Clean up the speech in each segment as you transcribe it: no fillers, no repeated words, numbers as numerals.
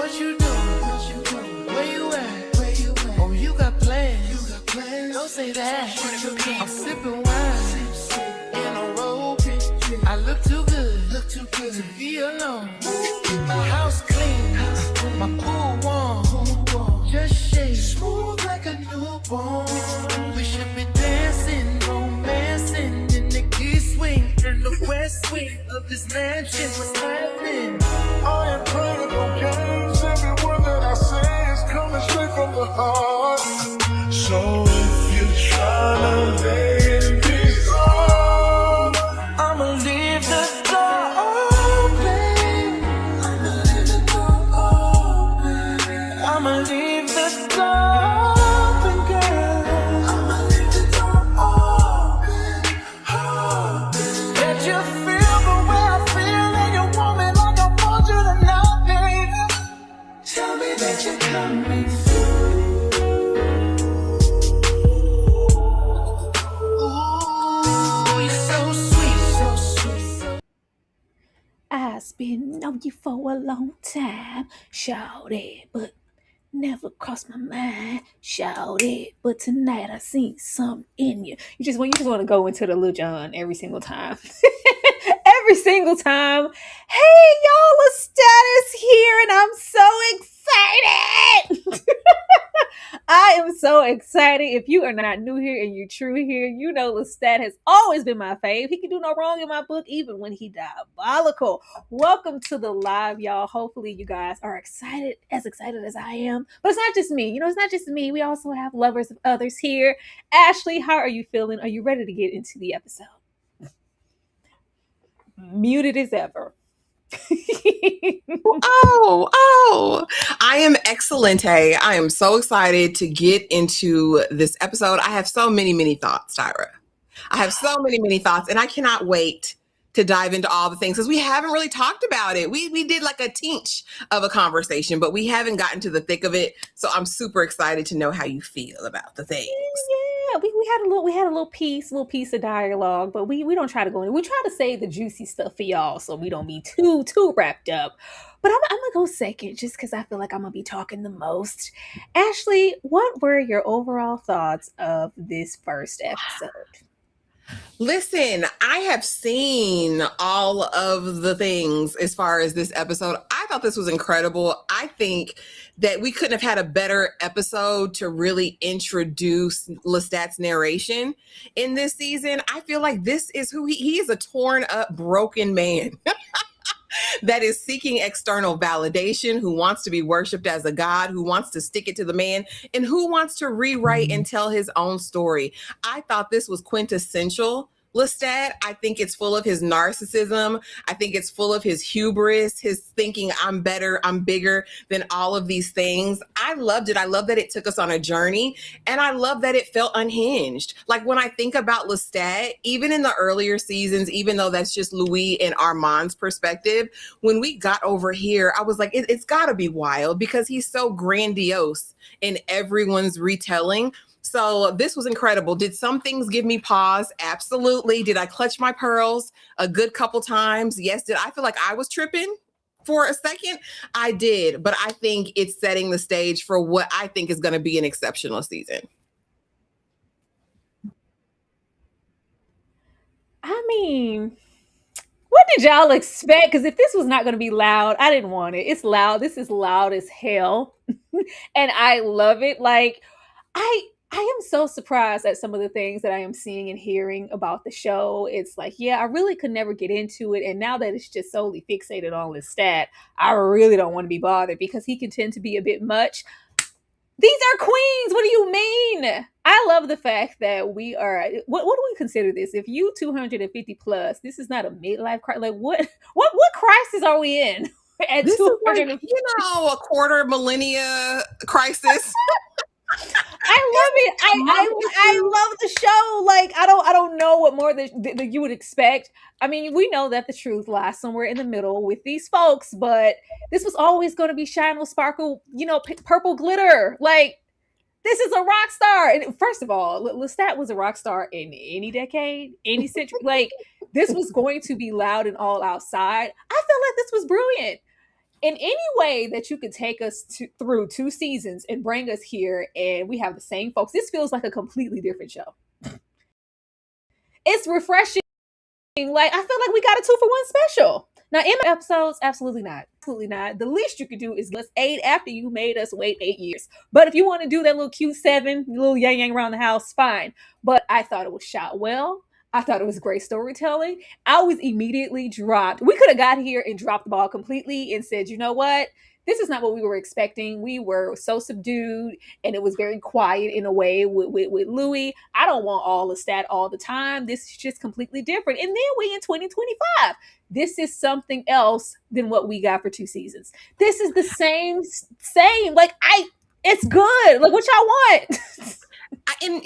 What you doing? Where you at? Oh, you got plans. Don't say that. I'm sipping wine in a robe. I look too good to be alone. My house clean, my pool warm. Just shake smooth like a newborn. We should be dancing, romancing in the east wing, in the west wing of this mansion. What's happening? I ain't playing no games. Every word that I say is coming straight from the heart. So if you're trying to lay this on, I'ma leave the door open. I'ma leave the door open, girl. Let you feel the way I feel, and you want me like I want you tonight, baby. Tell me that you're coming through. Ooh, you're so sweet, so sweet. I've been on you for a long time, shawty, but never crossed my mind, shawty. But tonight I seen something in you. You just want to go into the Lil Jon every single time. Every single time. Hey y'all, Lestat is here and I'm so excited. I am so excited. If you are not new here and you're true here, you know Lestat has always been my fave. He can do no wrong in my book, even when he diabolical. Welcome to the live, y'all. Hopefully you guys are excited as I am. But it's not just me. You know, it's not just me. We also have lovers of others here. Ashley, how are you feeling? Are you ready to get into the episode? Muted as ever. I am excellent. Hey, I am so excited to get into this episode. I have so many thoughts, Tyra. I have so many thoughts, and I cannot wait to dive into all the things because we haven't really talked about it. We did like a teach of a conversation, but we haven't gotten to the thick of it. So I'm super excited to know how you feel about the things. Yeah, we had a little piece of dialogue, but we don't try to go in. We try to save the juicy stuff for y'all so we don't be too wrapped up. But I'm gonna go second just because I feel like I'm gonna be talking the most. Ashley, what were your overall thoughts of this first episode? Listen, I have seen all of the things as far as this episode. I thought this was incredible. I think that we couldn't have had a better episode to really introduce Lestat's narration in this season. I feel like this is who he is, a torn up, broken man. That is seeking external validation, who wants to be worshipped as a god, who wants to stick it to the man, and who wants to rewrite and tell his own story. I thought this was quintessential Lestat. I think it's full of his narcissism. I think it's full of his hubris, his thinking I'm better, I'm bigger than all of these things. I loved it. I love that it took us on a journey, and I love that it felt unhinged. Like when I think about Lestat, even in the earlier seasons, even though that's just Louis and Armand's perspective, when we got over here, I was like, it's got to be wild because he's so grandiose in everyone's retelling. So this was incredible. Did some things give me pause? Absolutely. Did I clutch my pearls a good couple times? Yes. Did I feel like I was tripping for a second? I did. But I think it's setting the stage for what I think is going to be an exceptional season. I mean, what did y'all expect? Because if this was not going to be loud, I didn't want it. It's loud. This is loud as hell. And I love it. Like, I am so surprised at some of the things that I am seeing and hearing about the show. It's like, yeah, I really could never get into it. And now that it's just solely fixated on Lestat, I really don't want to be bothered because he can tend to be a bit much. These are queens. What do you mean? I love the fact that we are. What do we consider this? If you 250 plus, this is not a midlife crisis. Like what crisis are we in? At this is like, a quarter millennia crisis. I love it. I love the show. Like I don't know what more that you would expect. I mean, we know that the truth lies somewhere in the middle with these folks, but this was always going to be shine, sparkle, purple glitter. Like this is a rock star. And first of all, Lestat was a rock star in any decade, any century. Like this was going to be loud and all outside. I felt like this was brilliant. in any way that you could take us through 2 seasons and bring us here, and we have the same folks, this feels like a completely different show. It's refreshing. Like, I feel like we got a 2-for-1 special. Now, in my episodes, absolutely not. Absolutely not. The least you could do is give us 8 after you made us wait 8 years. But if you want to do that little cute 7, little yang around the house, fine. But I thought it was shot well. I thought it was great storytelling. I was immediately dropped. We could have got here and dropped the ball completely and said, you know what? This is not what we were expecting. We were so subdued, and it was very quiet in a way with Louis. I don't want all Lestat all the time. This is just completely different. And then we in 2025. This is something else than what we got for 2 seasons. This is the same. Like, it's good. Like, what y'all want? And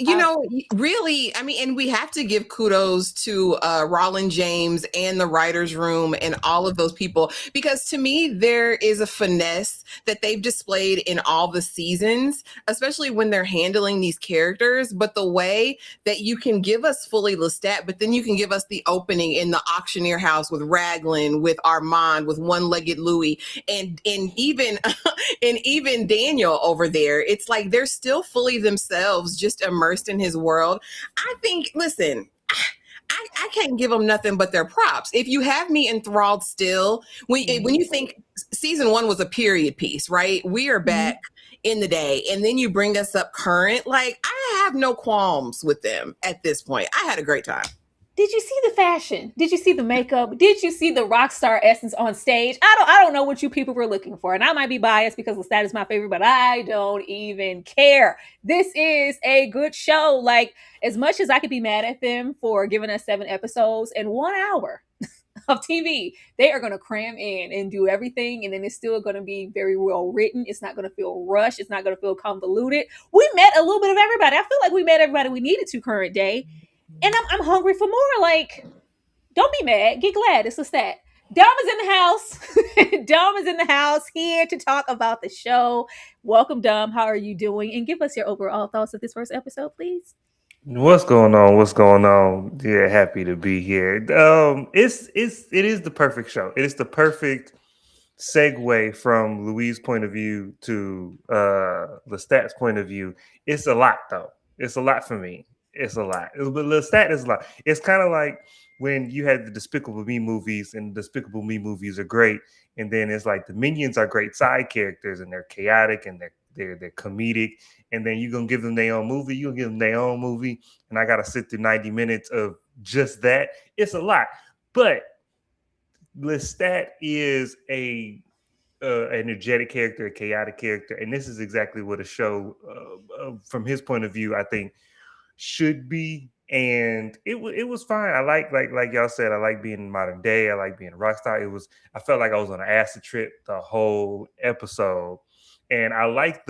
really, I mean, and we have to give kudos to Rolin James and the writers' room and all of those people, because to me there is a finesse that they've displayed in all the seasons, especially when they're handling these characters. But the way that you can give us fully Lestat, but then you can give us the opening in the auctioneer house with Raglan, with Armand, with one-legged Louis, and even and even Daniel over there. It's like they're still fully themselves, just immersed in his world. I think, listen, I can't give them nothing but their props. If you have me enthralled still, when you think season 1 was a period piece, right? We are back in the day, and then you bring us up current. Like, I have no qualms with them at this point. I had a great time. Did you see the fashion? Did you see the makeup? Did you see the rock star essence on stage? I don't know what you people were looking for. And I might be biased because Lestat is my favorite, but I don't even care. This is a good show. Like, as much as I could be mad at them for giving us 7 episodes and 1 hour of TV, they are going to cram in and do everything. And then it's still going to be very well written. It's not going to feel rushed. It's not going to feel convoluted. We met a little bit of everybody. I feel like we met everybody we needed to current day. And I'm hungry for more. Like, don't be mad. Get glad. It's Lestat. Dom is in the house. Dom is in the house here to talk about the show. Welcome, Dom. How are you doing? And give us your overall thoughts of this first episode, please. What's going on? What's going on? Yeah, happy to be here. It is the perfect show. It is the perfect segue from Louis' point of view to Lestat's point of view. It's a lot, though. It's a lot for me. It's a lot. But Lestat is a lot. It's kind of like when you had the Despicable Me movies, and Despicable Me movies are great, and then it's like the Minions are great side characters, and they're chaotic, and they're comedic, and then you're gonna give them their own movie. You'll give them their own movie, and I gotta sit through 90 minutes of just that. It's a lot, but Lestat is an energetic character, a chaotic character, and this is exactly what a show, from his point of view, I think should be. And it was fine. I like y'all said, I like being in modern day. I like being a rock star. I felt like I was on an acid trip the whole episode. And I like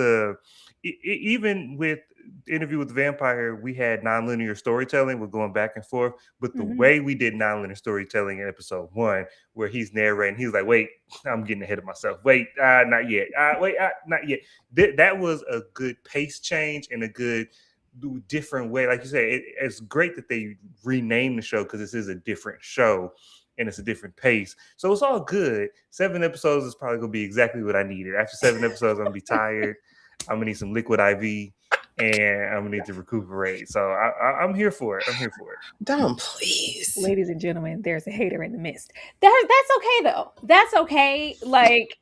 even with Interview with the Vampire, we had nonlinear storytelling. We're going back and forth. But the way we did nonlinear storytelling in episode 1, where he's narrating, he's like, wait, I'm getting ahead of myself. Wait, not yet. Wait, not yet. That was a good pace change and a good different way. Like you said, it's great that they renamed the show because this is a different show and it's a different pace. So it's all good. 7 episodes is probably going to be exactly what I needed. After 7 episodes, I'm going to be tired. I'm going to need some liquid IV and I'm going to need to recuperate. So I'm here for it. I'm here for it. Don't, please. Ladies and gentlemen, there's a hater in the midst. That's okay, though. That's okay. Like,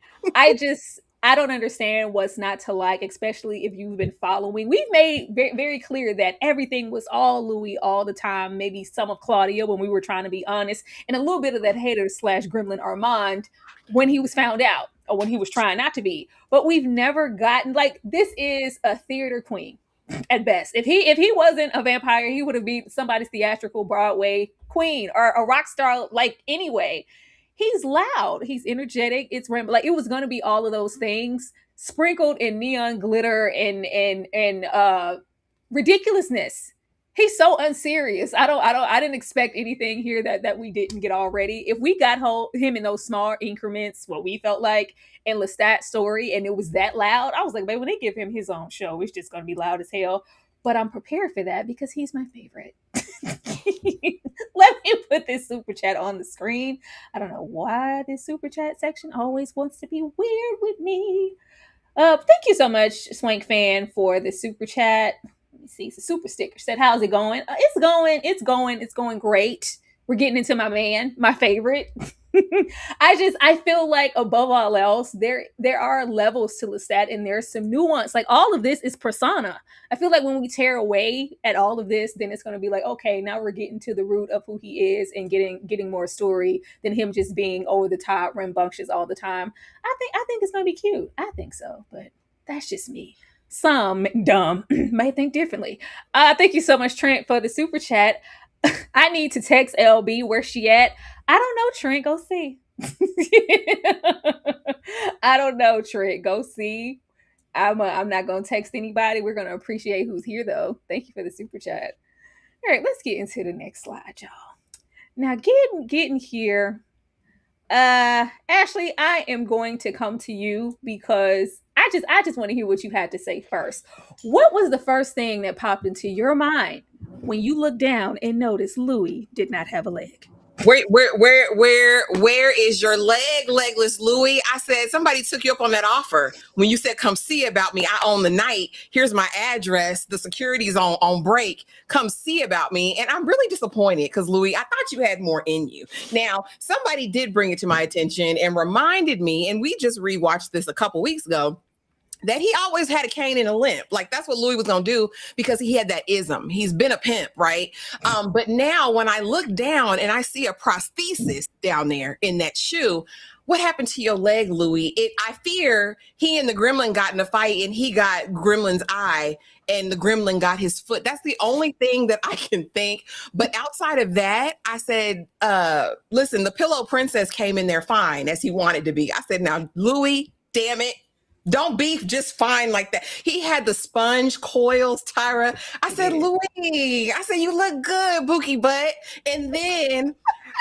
I don't understand what's not to like, especially if you've been following. We've made very, very clear that everything was all Louis all the time, maybe some of Claudia when we were trying to be honest, and a little bit of that hater / gremlin Armand when he was found out or when he was trying not to be. But we've never gotten, like, this is a theater queen at best. If he wasn't a vampire, he would have been somebody's theatrical Broadway queen or a rock star, like, anyway. He's loud. He's energetic. It's rambling. Like, it was going to be all of those things sprinkled in neon glitter and ridiculousness. He's so unserious. I didn't expect anything here that we didn't get already. If we got him in those small increments, what we felt like in Lestat's story, and it was that loud, I was like, baby, when they give him his own show, it's just going to be loud as hell. But I'm prepared for that because he's my favorite. Let me put this super chat on the screen. I don't know why this super chat section always wants to be weird with me. Thank you so much, Swank fan, for the super chat. Let me see. It's a super sticker. Said, how's it going? It's going great. We're getting into my man, my favorite. I feel like above all else, there are levels to Lestat and there's some nuance. Like all of this is persona. I feel like when we tear away at all of this, then it's gonna be like, okay, now we're getting to the root of who he is and getting more story than him just being over the top, rambunctious all the time. I think it's gonna be cute. I think so, but that's just me. Some dumb may think differently. Thank you so much, Trent, for the super chat. I need to text LB where she at. I don't know, Trent. Go see. I don't know, Trent. Go see. I'm not gonna text anybody. We're gonna appreciate who's here though. Thank you for the super chat. All right, let's get into the next slide, y'all. Now, getting here. Ashley, I am going to come to you because I just want to hear what you had to say first. What was the first thing that popped into your mind when you looked down and noticed Louis did not have a leg? Where is your leg, legless Louis? I said, somebody took you up on that offer. When you said, come see about me, I own the night. Here's my address. The security's on break. Come see about me. And I'm really disappointed because, Louis, I thought you had more in you. Now, somebody did bring it to my attention and reminded me, and we just rewatched this a couple weeks ago, that he always had a cane and a limp. Like that's what Louis was gonna do because he had that ism. He's been a pimp, right? But now when I look down and I see a prosthesis down there in that shoe, what happened to your leg, Louis? I fear he and the gremlin got in a fight and he got Gremlin's eye and the gremlin got his foot. That's the only thing that I can think. But outside of that, I said, listen, the Pillow Princess came in there fine as he wanted to be. I said, now, Louis, damn it. Don't be just fine like that. He had the sponge coils, Tyra. I said, Louis, I said, you look good, Bookie butt. And then,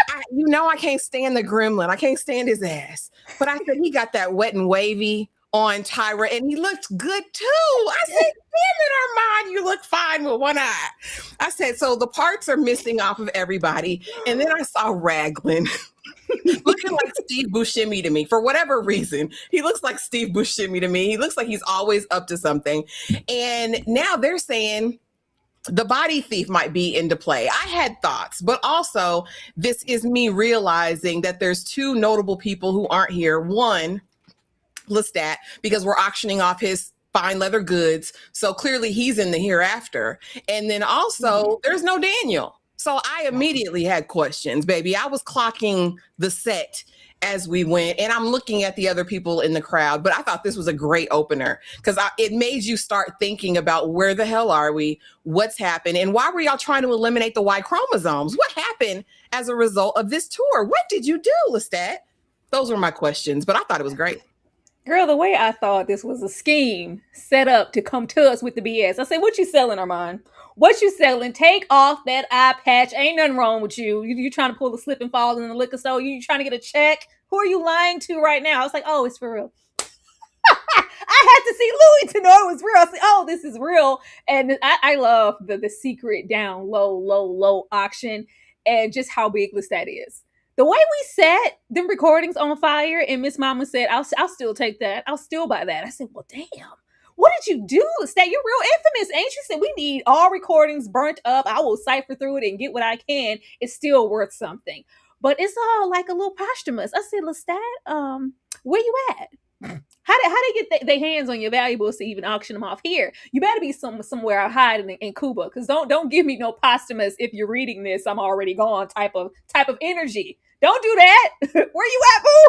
I can't stand the gremlin. I can't stand his ass. But I said, he got that wet and wavy on Tyra, and he looked good too. I said, damn it, Armand, you look fine with one eye. I said, so the parts are missing off of everybody. And then I saw Raglan. Looking like Steve Buscemi to me for whatever reason. He looks like Steve Buscemi to me. He looks like he's always up to something. And now they're saying the body thief might be into play. I had thoughts, but also this is me realizing that there's two notable people who aren't here. One, Lestat, because we're auctioning off his fine leather goods. So clearly he's in the hereafter. And then also there's no Daniel. So I immediately had questions, baby. I was clocking the set as we went, and I'm looking at the other people in the crowd, but I thought this was a great opener because it made you start thinking about where the hell are we, what's happened, and why were y'all trying to eliminate the Y chromosomes? What happened as a result of this tour? What did you do, Lestat? Those were my questions, but I thought it was great. Girl, the way I thought this was a scheme set up to come to us with the BS. I said, what you selling, Armand? What you selling? Take off that eye patch. Ain't nothing wrong with you. You trying to pull a slip and fall in the liquor store? You trying to get a check? Who are you lying to right now? I was like, oh, it's for real. I had to see Louis to know it was real. I said, oh, this is real. And I love the secret down low auction and just how big Lestat is. The way we set them recordings on fire and Miss Mama said, I'll still take that. I'll still buy that. I said, well, damn. What did you do, Lestat? You're real infamous, ain't you? Said we need all recordings burnt up. I will cipher through it and get what I can. It's still worth something. But it's all like a little posthumous. I said, Lestat, where you at? How they get their hands on your valuables to even auction them off here? You better be somewhere hiding in Cuba, because don't give me no posthumous. If you're reading this, I'm already gone type of energy. Don't do that. Where you at, boo?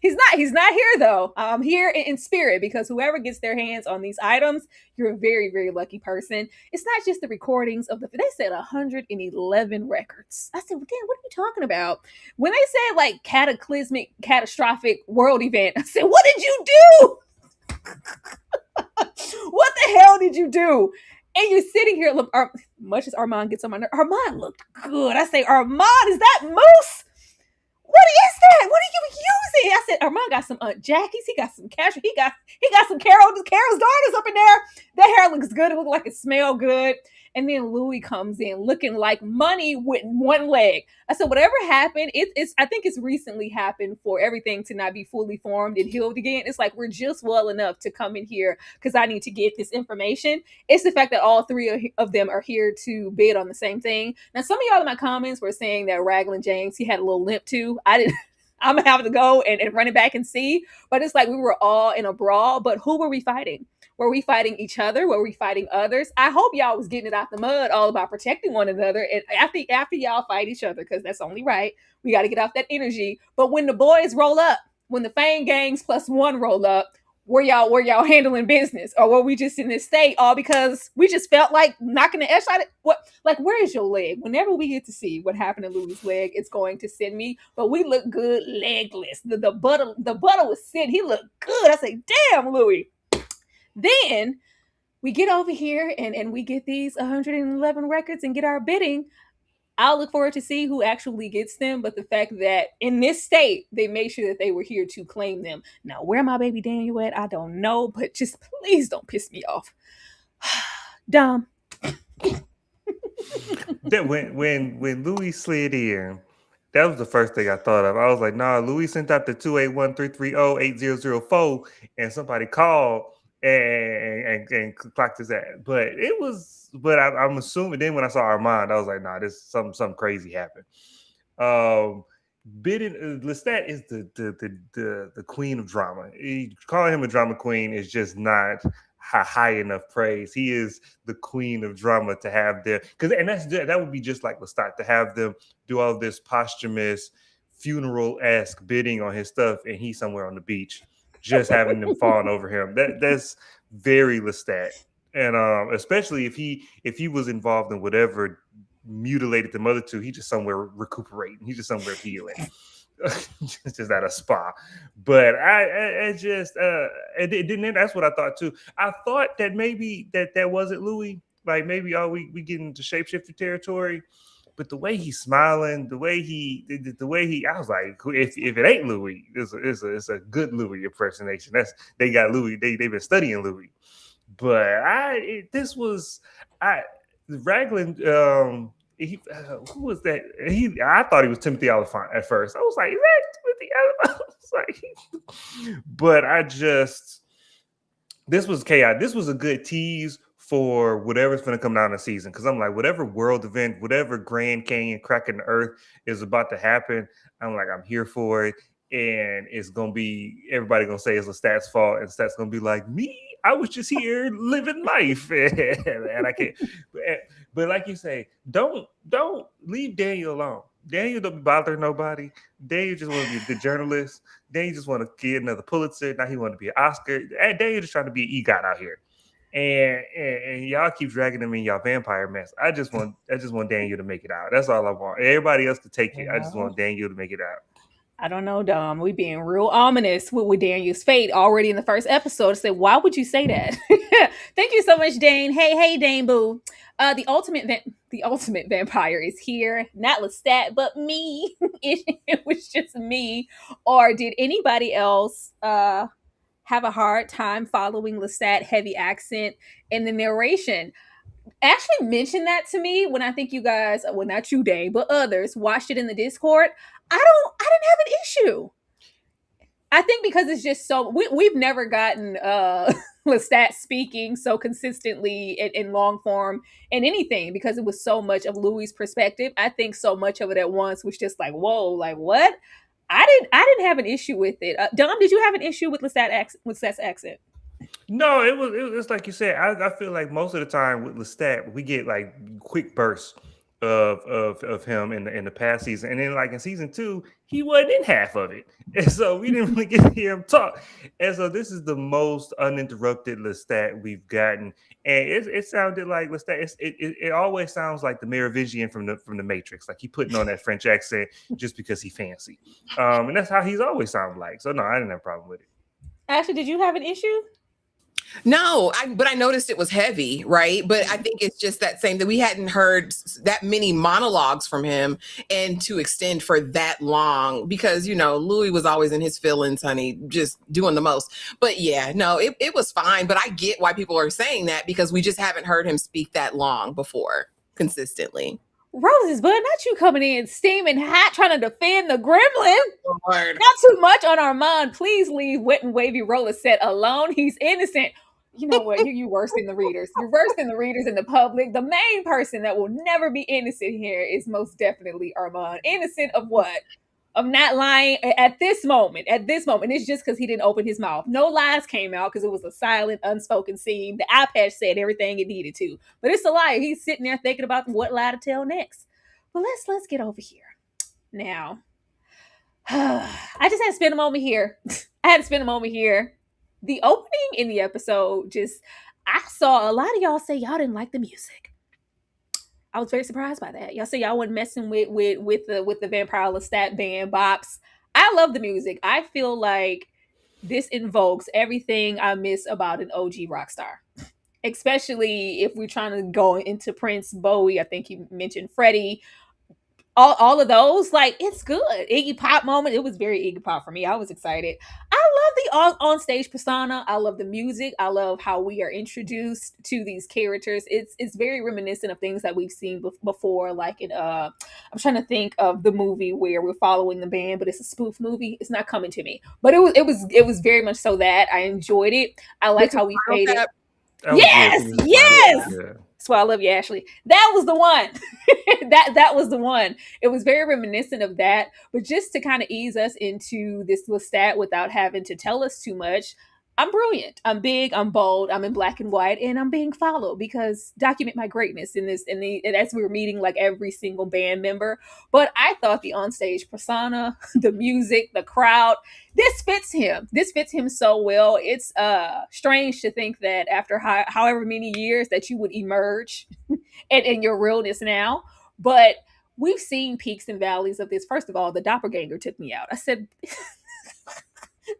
He's not here though. I'm here in spirit, because whoever gets their hands on these items, you're a very, very lucky person. It's not just the recordings of they said 111 records. I said, well, damn, what are you talking about? When they said like cataclysmic, catastrophic world event, I said, what did you do? What the hell did you do? And you're sitting here, look, much as Armand gets on my nerve, Armand looked good. I say, Armand, is that Moose? What is that? What are you you use it? I said, Armand got some Aunt Jackie's. He got some Casual. He got some Carol's daughters up in there. That hair looks good. It looks like it smells good. And then Louis comes in looking like money with one leg. I said, whatever happened, it's I think it's recently happened for everything to not be fully formed and healed again. It's like we're just well enough to come in here because I need to get this information. It's the fact that all three of them are here to bid on the same thing. Now, some of y'all in my comments were saying that Raglan James, he had a little limp too. I didn't. I'm gonna have to go and run it back and see. But it's like we were all in a brawl. But who were we fighting? Were we fighting each other? Were we fighting others? I hope y'all was getting it out the mud, all about protecting one another. And after y'all fight each other, because that's only right. We got to get off that energy. But when the boys roll up, when the Fang gangs plus one roll up, were y'all handling business, or were we just in this state all because we just felt like knocking the S out of what? Like, where is your leg? Whenever we get to see what happened to Louis' leg, it's going to send me. But we look good legless. The butter was sitting. He looked good. I say, damn, Louis. Then we get over here and we get these 111 records and get our bidding. I'll look forward to see who actually gets them. But the fact that in this state, they made sure that they were here to claim them. Now, where my baby Daniel at, I don't know. But just please don't piss me off. Dumb. That when Louis slid in, that was the first thing I thought of. I was like, nah, Louis sent out the 281-330-8004 and somebody called and clocked his ass. But I'm assuming then when I saw Armand, I was like, nah, this something crazy happened. Lestat is the queen of drama. Calling him a drama queen is just not high enough praise. He is the queen of drama to have there, that would be just like Lestat to have them do all this posthumous funeral-esque bidding on his stuff, and he's somewhere on the beach just having them falling over him. That's very Lestat, and especially if he was involved in whatever mutilated the other two, he's just somewhere recuperating. He's just somewhere healing. Just at a spa. But I just it didn't. That's what I thought too. I thought that maybe that wasn't Louis. Like maybe we get into shapeshifter territory. But the way he's smiling, the way he, I was like, if it ain't Louis, it's a good Louis impersonation. They got Louis. They've been studying Louis. But Raglan. Who was that? I thought he was Timothy Oliphant at first. I was like, is that Timothy Oliphant? But this was chaos. This was a good tease for whatever's going to come down the season. Because I'm like, whatever world event, whatever Grand Canyon cracking the earth is about to happen, I'm like, I'm here for it. And it's going to be, everybody going to say it's Lestat's fault. And Lestat's going to be like, me? I was just here living life. And I can't. But like you say, don't leave Daniel alone. Daniel don't bother nobody. Daniel just want to be the journalist. Daniel just want to get another Pulitzer. Now he want to be an Oscar. And Daniel just trying to be an EGOT out here. And y'all keep dragging him in y'all vampire mess. I just want Daniel to make it out. That's all I want. Everybody else to take it. I just want Daniel to make it out. I don't know, Dom. We being real ominous with Daniel's fate already in the first episode. Say, why would you say that? Thank you so much, Dane. Hey, Dane Boo. The ultimate vampire is here. Not Lestat, but me. It was just me. Or did anybody else have a hard time following Lestat heavy accent in the narration? Actually mentioned that to me when I think you guys, well, not you, Dane, but others watched it in the Discord. I didn't have an issue. I think because it's just so we've never gotten Lestat speaking so consistently in long form in anything, because it was so much of Louis' perspective. I think so much of it at once was just like, whoa, like what? I didn't have an issue with it. Dom, did you have an issue with Lestat's accent? No, it's like you said. I feel like most of the time with Lestat, we get like quick bursts of him in the past season, and then like in season 2, he wasn't in half of it, and so we didn't really get to hear him talk. And so this is the most uninterrupted Lestat we've gotten, and it sounded like Lestat. It always sounds like the Merovingian from the Matrix, like he putting on that French accent just because he fancy, and that's how he's always sounded like. So no, I didn't have a problem with it. Ashley, did you have an issue? But I noticed it was heavy, right? But I think it's just that same that we hadn't heard that many monologues from him and to extend for that long because, Louis was always in his feelings, honey, just doing the most. But yeah, no, it was fine. But I get why people are saying that because we just haven't heard him speak that long before consistently. Roses, but not you coming in steaming hot trying to defend the gremlin. Lord. Not too much on Armand. Please leave Wet and Wavy Rollisette alone. He's innocent. You know what? You worse than the readers. You're worse than the readers and the public. The main person that will never be innocent here is most definitely Armand. Innocent of what? Of not lying at this moment. At this moment. It's just because he didn't open his mouth. No lies came out because it was a silent, unspoken scene. The eye patch said everything it needed to. But it's a lie. He's sitting there thinking about what lie to tell next. But let's get over here. Now, I just had to spend a moment here. The opening in the episode, I saw a lot of y'all say y'all didn't like the music. I was very surprised by that. Y'all say y'all wasn't messing with the Vampire Lestat band bops. I love the music. I feel like this invokes everything I miss about an OG rock star. Especially if we're trying to go into Prince, Bowie, I think you mentioned Freddie. All of those, like, it's good. Iggy Pop moment, it was very Iggy Pop for me. I was excited. I love the on stage persona. I love the music. I love how we are introduced to these characters. It's very reminiscent of things that we've seen before, like in I'm trying to think of the movie where we're following the band, but it's a spoof movie. It's not coming to me, but it was very much so that I enjoyed it. I like how we faded. Yes. Yeah. That's why I love you, Ashley. That was the one. that was the one. It was very reminiscent of that. But just to kind of ease us into this Lestat without having to tell us too much, I'm brilliant. I'm big. I'm bold. I'm in black and white, and I'm being followed because document my greatness in this. And as we were meeting like every single band member, but I thought the onstage persona, the music, the crowd, this fits him. This fits him so well. It's strange to think that after however many years that you would emerge in your realness now, but we've seen peaks and valleys of this. First of all, the doppelganger took me out. I said.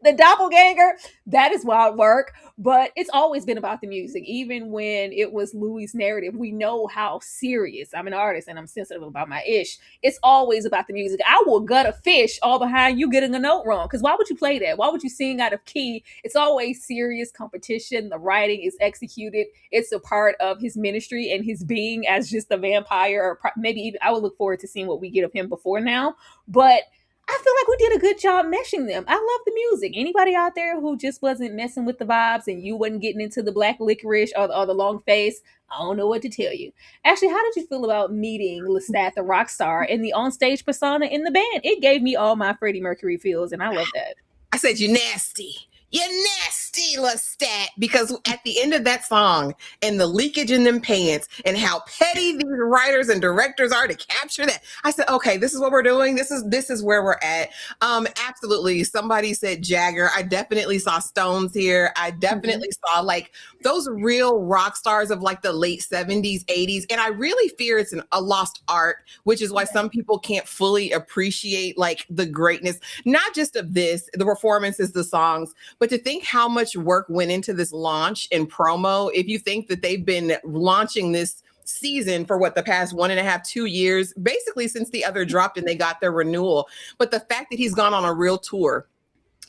The doppelganger, that is wild work, but it's always been about the music. Even when it was Louis' narrative, we know how serious. I'm an artist and I'm sensitive about my ish. It's always about the music. I will gut a fish all behind you getting a note wrong, because why would you play that? Why would you sing out of key? It's always serious competition. The writing is executed. It's a part of his ministry and his being as just a vampire, or maybe even, I would look forward to seeing what we get of him before now, but I feel like we did a good job meshing them. I love the music. Anybody out there who just wasn't messing with the vibes and you wasn't getting into the black licorice or the long face, I don't know what to tell you. Actually, how did you feel about meeting Lestat, the rock star, and the onstage persona in the band? It gave me all my Freddie Mercury feels, and I love that. I said, you nasty. You're nasty, Lestat, because at the end of that song and the leakage in them pants and how petty these writers and directors are to capture that, I said, okay, this is what we're doing. This is where we're at. Absolutely. Somebody said Jagger. I definitely saw Stones here. I definitely saw like those real rock stars of like the late 70s, 80s. And I really fear it's a lost art, which is why some people can't fully appreciate like the greatness, not just of this, the performances, the songs, but to think how much work went into this launch and promo. If you think that they've been launching this season for the past 1.5, 2 years, basically since the other dropped and they got their renewal. But the fact that he's gone on a real tour,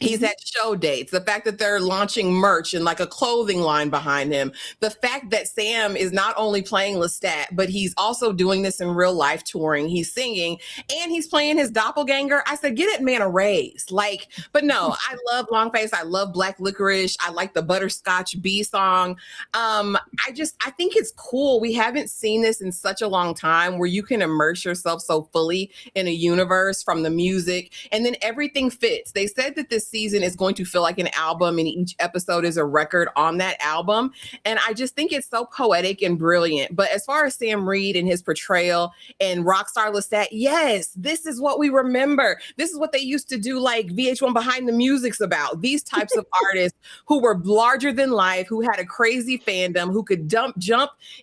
he's at show dates, the fact that they're launching merch and like a clothing line behind him, the fact that Sam is not only playing Lestat, but he's also doing this in real life touring. He's singing and he's playing his doppelganger. I said, get that man a raise. Like, but no, I love Longface. I love Black Licorice. I like the Butterscotch Bee song. I think it's cool. We haven't seen this in such a long time where you can immerse yourself so fully in a universe from the music and then everything fits. They said that this season is going to feel like an album and each episode is a record on that album. And I just think it's so poetic and brilliant. But as far as Sam Reid and his portrayal and Rockstar Lestat, yes, this is what we remember. This is what they used to do, like VH1 Behind the Music's about. These types of artists who were larger than life, who had a crazy fandom, who could jump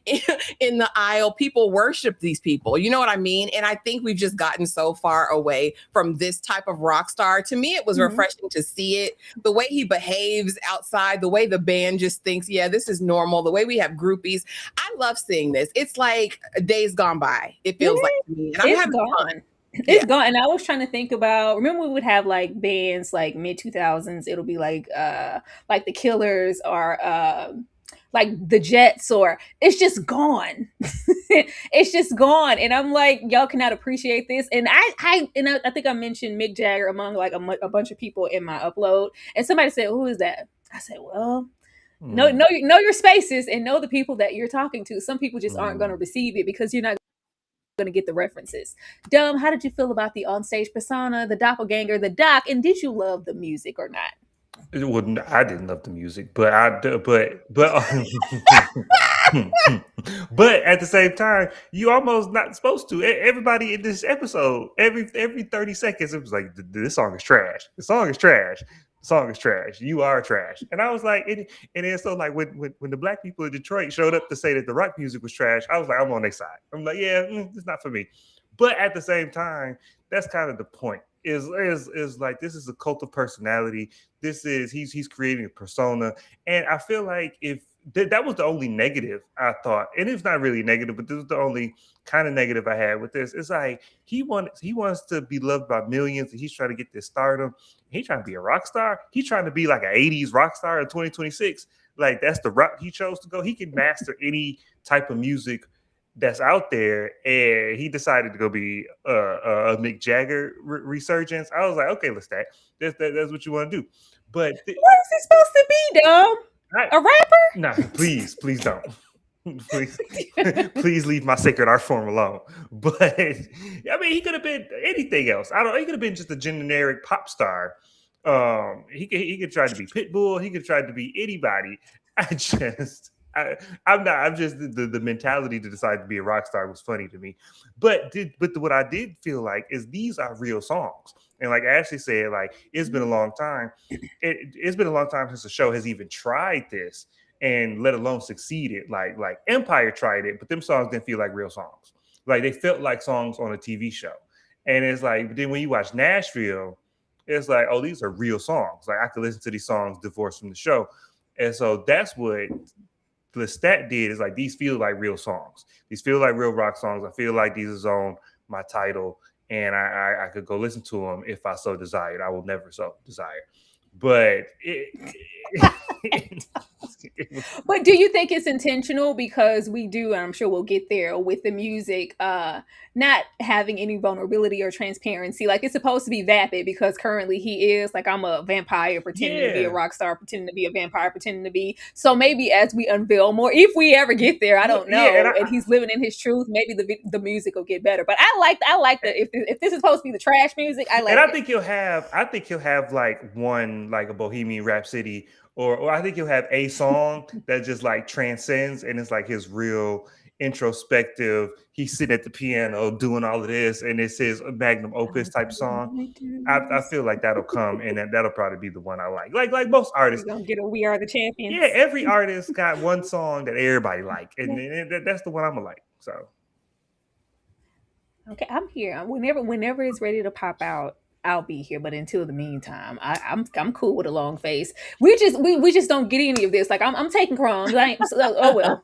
in the aisle. People worship these people. You know what I mean? And I think we've just gotten so far away from this type of rock star. To me, it was refreshing to see it. The way he behaves outside, the way the band just thinks, yeah, this is normal. The way we have groupies. I love seeing this. It's like days gone by. It feels like to me. And I'm It's having gone. fun. It's gone. And I was trying to think about, remember we would have like bands like mid 2000s, it'll be like the Killers or like the Jets, or it's just gone. It's just gone. And I'm like, y'all cannot appreciate this. And I think I mentioned Mick Jagger among like a bunch of people in my upload. And somebody said, "Who is that?" I said, "Well, know your spaces and know the people that you're talking to. Some people just aren't going to receive it because you're not going to get the references." Dumb, how did you feel about the onstage persona, the doppelganger, the doc, and did you love the music or not? Well, I didn't love the music, but but at the same time, you almost not supposed to. Everybody in this episode, every 30 seconds, it was like, this song is trash. The song is trash. The song is trash. You are trash. And I was like, and then so like when the black people in Detroit showed up to say that the rock music was trash, I was like, I'm on their side. I'm like, yeah, it's not for me. But at the same time, that's kind of the point. Is like, this is a cult of personality. This is he's creating a persona, and I feel like if that was the only negative I thought, and it's not really negative, but this was the only kind of negative I had with this. It's like he wants to be loved by millions, and he's trying to get this stardom. He's trying to be a rock star. He's trying to be like an 80s rock star in 2026. Like, that's the route he chose to go. He can master any type of music that's out there, and he decided to go be a Mick Jagger resurgence. I was like, okay, Lestat, that's what you want to do. But what is it supposed to be, Dom? A rapper? Nah, please don't. please leave my sacred art form alone. But I mean, he could have been anything else. I don't know. He could have been just a generic pop star. He could try to be Pitbull. He could try to be anybody. I'm just the mentality to decide to be a rock star was funny to me. But what I did feel like is these are real songs. And like Ashley said, like, it's been a long time. It's been a long time since the show has even tried this, and let alone succeeded. Like Empire tried it, but them songs didn't feel like real songs. Like, they felt like songs on a TV show. And it's like, then when you watch Nashville, it's like, oh, these are real songs. Like, I could listen to these songs divorced from the show. And so that's what Lestat did, is like, these feel like real songs. These feel like real rock songs. I feel like these is on my title, and I could go listen to them if I so desired. I will never so desire. But but do you think it's intentional? Because we do, and I'm sure we'll get there with the music, not having any vulnerability or transparency. Like, it's supposed to be vapid because currently he is like, I'm a vampire pretending to be a rock star, pretending to be a vampire, pretending to be. So maybe as we unveil more, if we ever get there, I don't know, and he's living in his truth, maybe the music will get better. But I like that if this is supposed to be the trash music, I like. And I think he'll have like one, like a Bohemian Rhapsody, or I think he'll have a song that just like transcends, and it's like his real introspective. He's sitting at the piano doing all of this, and it's his magnum opus type song. I feel like that'll come, and that'll probably be the one I like. Like most artists, we're gonna get a "We Are the Champions." Yeah, every artist got one song that everybody like, and that's the one I'm gonna like. So, okay, I'm here. Whenever it's ready to pop out, I'll be here. But until the meantime, I'm cool with a long face. We just don't get any of this. Like, I'm taking crumbs. Oh well.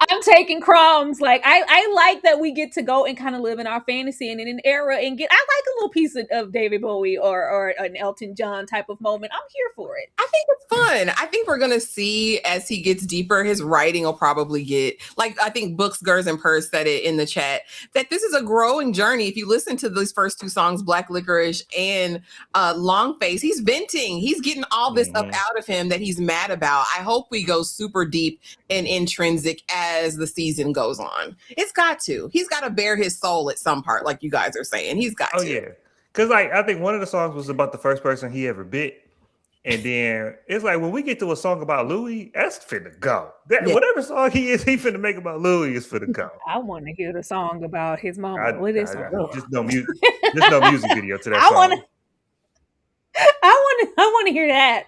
I'm taking crumbs. Like, I like that we get to go and kind of live in our fantasy and in an era and get. I like a little piece of David Bowie or an Elton John type of moment. I'm here for it. I think it's fun. I think we're gonna see as he gets deeper, his writing will probably get, like, I think Books, Gers, and Purse said it in the chat, that this is a growing journey. If you listen to these first two songs, Black Licorice and Long Face, he's venting. He's getting all this up out of him that he's mad about. I hope we go super deep and intrinsic as the season goes on. It's got to. He's got to bare his soul at some part, like you guys are saying. He's got to. Oh, yeah. Because, like, I think one of the songs was about the first person he ever bit. And then it's like, when we get to a song about Louis, that's finna go. Whatever song he finna make about Louis is finna go. I want to hear the song about his mama. Just no music. Just no music video to that song. I want to hear that.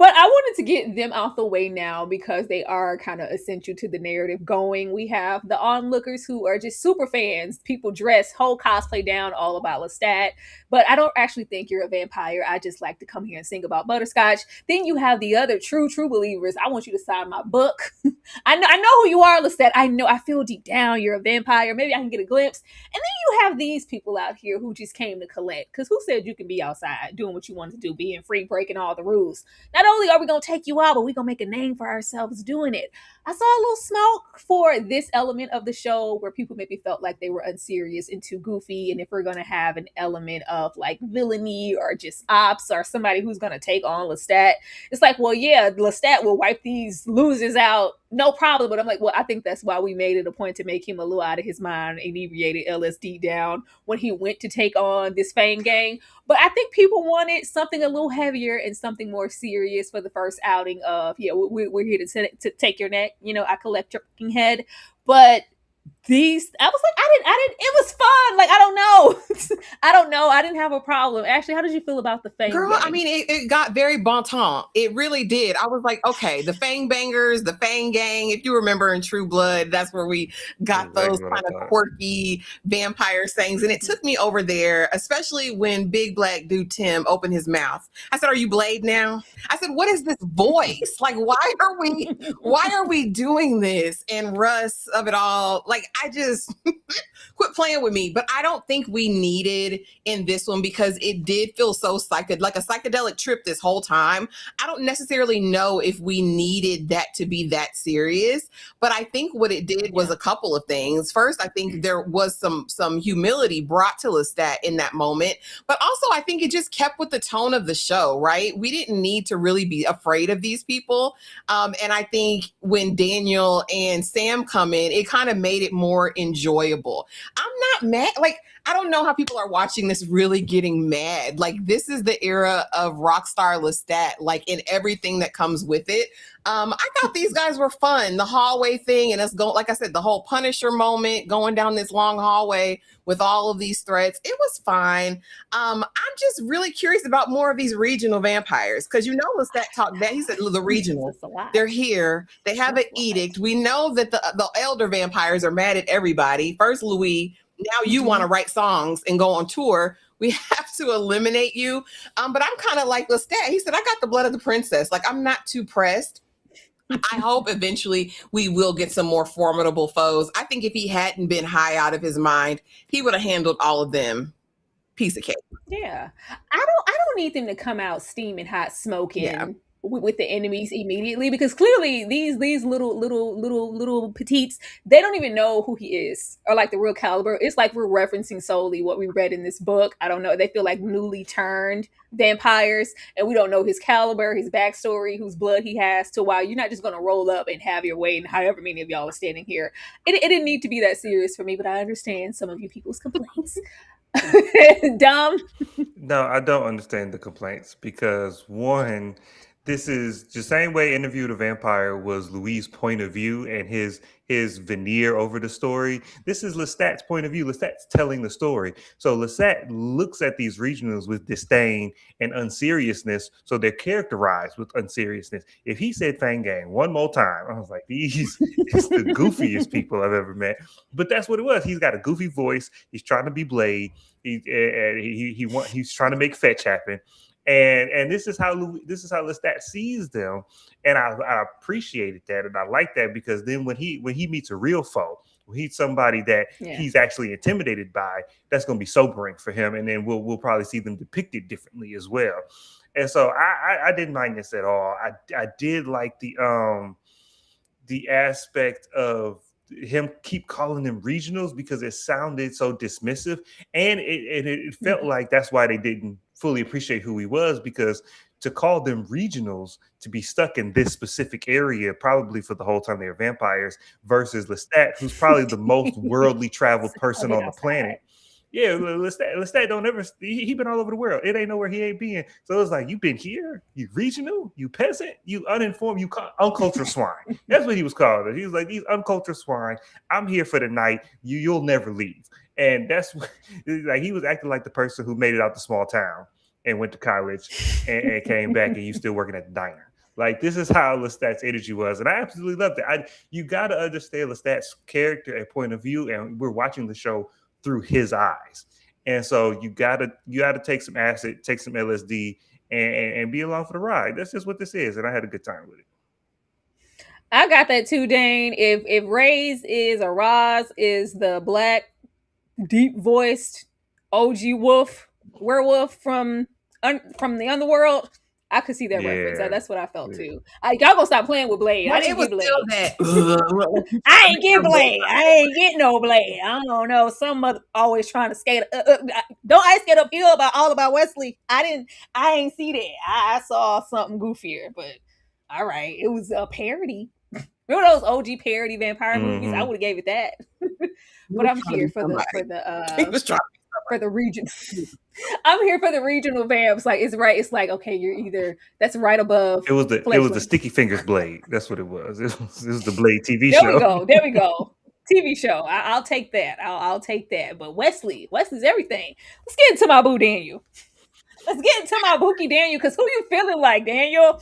But I wanted to get them out the way now because they are kind of essential to the narrative going. We have the onlookers who are just super fans. People dress, whole cosplay down, all about Lestat. But I don't actually think you're a vampire. I just like to come here and sing about butterscotch. Then you have the other true believers. I want you to sign my book. I know who you are, Lestat. I feel deep down you're a vampire. Maybe I can get a glimpse. And then you have these people out here who just came to collect. Because who said you can be outside doing what you want to do, being free, breaking all the rules? Not only are we going to take you out, but we're going to make a name for ourselves doing it. I saw a little smoke for this element of the show where people maybe felt like they were unserious and too goofy. And if we're going to have an element of like villainy or just ops or somebody who's going to take on Lestat, it's like, well, yeah, Lestat will wipe these losers out, no problem. But I'm like, well, I think that's why we made it a point to make him a little out of his mind, inebriated, LSD down when he went to take on this Fang gang. But I think people wanted something a little heavier and something more serious for the first outing of, yeah, we're here to take your neck. You know, I collect your fucking head. But these, I was like, I didn't, it was fun. Like, I don't know. I don't know. I didn't have a problem. Ashley, how did you feel about the Fang Girl, gang? I mean, it got very bon ton. It really did. I was like, okay, the Fang Bangers, the Fang Gang. If you remember in True Blood, that's where we got those kind of quirky vampire sayings. And it took me over there, especially when big black dude Tim opened his mouth. I said, "Are you Blade now?" I said, "What is this voice? Like, why are we doing this?" And Russ of it all, like, I just quit playing with me. But I don't think we needed in this one because it did feel so like a psychedelic trip this whole time. I don't necessarily know if we needed that to be that serious, but I think what it did was a couple of things. First, I think there was some humility brought to Lestat in that moment, but also I think it just kept with the tone of the show, right? We didn't need to really be afraid of these people. And I think when Daniel and Sam come in, it kind of made it more enjoyable. I'm not mad. Like, I don't know how people are watching this really getting mad. Like, this is the era of Rockstar Lestat, like in everything that comes with it. I thought these guys were fun. The hallway thing, and us going, like I said, the whole Punisher moment, going down this long hallway with all of these threats. It was fine. I'm just really curious about more of these regional vampires because you know Lestat talked that he said the regional, they're here. They have an edict. We know that the elder vampires are mad at everybody. First Louis. Now you want to write songs and go on tour. We have to eliminate you. But I'm kind of like Lestat. He said, I got the blood of the princess. Like, I'm not too pressed. I hope eventually we will get some more formidable foes. I think if he hadn't been high out of his mind, he would have handled all of them. Piece of cake. Yeah. I don't need them to come out steaming hot, smoking with the enemies immediately because clearly these little petites, they don't even know who he is or like the real caliber. It's like we're referencing solely what we read in this book. I don't know. They feel like newly turned vampires and we don't know his caliber, his backstory, whose blood he has, to why you're not just going to roll up and have your way and however many of y'all are standing here. It didn't need to be that serious for me, but I understand some of you people's complaints. Dumb. No, I don't understand the complaints because one, this is the same way Interview with a Vampire was Louis' point of view and his veneer over the story. This is Lestat's point of view. Lestat's telling the story. So Lestat looks at these regionals with disdain and unseriousness. So they're characterized with unseriousness. If he said Fang Gang one more time, I was like, these is the goofiest people I've ever met. But that's what it was. He's got a goofy voice. He's trying to be Blade. He's trying to make fetch happen. And this is how Lestat sees them, and I appreciated that, and I like that because then when he meets a real foe, when he's somebody that he's actually intimidated by, that's going to be sobering for him, and then we'll probably see them depicted differently as well. And so I didn't mind this at all. I did like the aspect of him keep calling them regionals because it sounded so dismissive, and it felt like that's why they didn't fully appreciate who he was, because to call them regionals, to be stuck in this specific area probably for the whole time they were vampires, versus Lestat, who's probably the most worldly traveled person on the planet. Yeah, Lestat don't ever, he been all over the world. It ain't nowhere he ain't been. So it's like, you been here, you regional, you peasant, you uninformed, you uncultured swine. That's what he was called. He was like, these uncultured swine, I'm here for the night, you'll never leave. And that's like, he was acting like the person who made it out the small town and went to college and came back and you still working at the diner. Like this is how Lestat's energy was, and I absolutely loved it. You got to understand Lestat's character and point of view, and we're watching the show through his eyes. And so you gotta take some acid, take some LSD, and be along for the ride. That's just what this is, and I had a good time with it. I got that too, Dane. If Reid is or Roz is the black, deep voiced OG werewolf from the underworld, I could see that reference. That's what I felt too. Y'all gonna stop playing with Blade. I didn't get Blade. I ain't get Blade. I ain't get no Blade. I don't know. Some mother always trying to skate. Don't ice skate uphill all about Wesley. I ain't see that. I saw something goofier, but all right. It was a parody. Remember those OG parody vampire movies? I would have gave it that. But I'm here for the region. I'm here for the regional vamps. Like it's right. It's like okay, you're either that's right above. It was the Sticky Fingers Blade. That's what it was. It was the Blade TV show. There we go. TV show. I'll take that. I'll take that. But Wesley's everything. Let's get into my boo Daniel. Let's get into my bookie Daniel. Because who you feeling like, Daniel?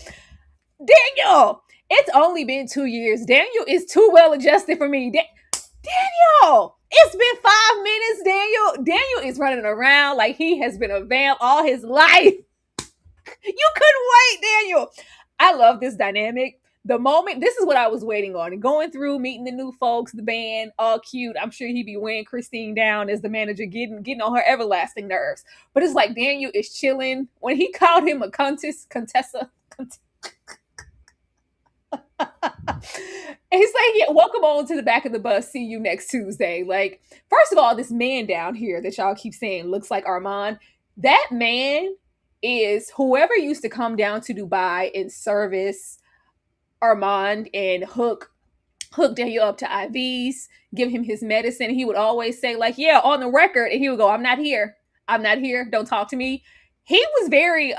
Daniel. It's only been 2 years. Daniel is too well adjusted for me. Daniel. It's been 5 minutes, Daniel. Daniel is running around like he has been a vamp all his life. You couldn't wait, Daniel. I love this dynamic. The moment, this is what I was waiting on. And going through, meeting the new folks, the band, all cute. I'm sure he'd be weighing Christine down as the manager, getting on her everlasting nerves. But it's like Daniel is chilling. When he called him a Contessa. And he's like, yeah, welcome on to the back of the bus. See you next Tuesday. Like, first of all, this man down here that y'all keep saying looks like Armand. That man is whoever used to come down to Dubai and service Armand and hook Daniel up to IVs, give him his medicine. He would always say, like, yeah, on the record. And he would go, I'm not here. Don't talk to me. He was very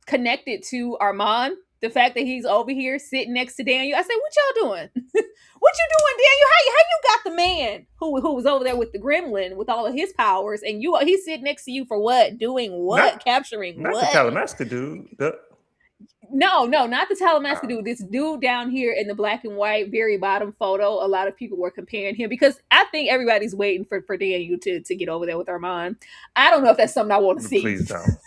connected to Armand. The fact that he's over here sitting next to Daniel. I said, what y'all doing? What you doing, Daniel? How you got the man who was over there with the gremlin with all of his powers and he's sitting next to you for what? Doing what? Capturing not what? Not the Talamasca dude. No, not the Talamasca dude. This dude down here in the black and white, very bottom photo. A lot of people were comparing him because I think everybody's waiting for Daniel to get over there with Armand. I don't know if that's something I want to see. Please don't.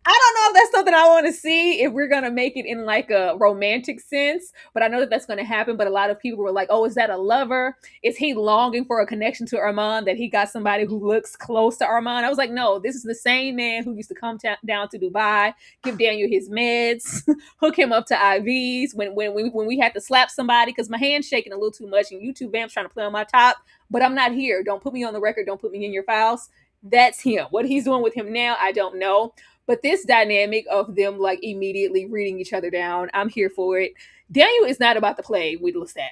I don't know if that's something I want to see, if we're going to make it in like a romantic sense, but I know that that's going to happen. But a lot of people were like, oh, is that a lover? Is he longing for a connection to Armand, that he got somebody who looks close to Armand? I was like, no, this is the same man who used to come down to Dubai, give Daniel his meds, hook him up to IVs when we had to slap somebody because my hand's shaking a little too much and YouTube vamps trying to play on my top, but I'm not here. Don't put me on the record. Don't put me in your files. That's him. What he's doing with him now, I don't know. But this dynamic of them like immediately reading each other down, I'm here for it. Daniel is not about to play with Lestat.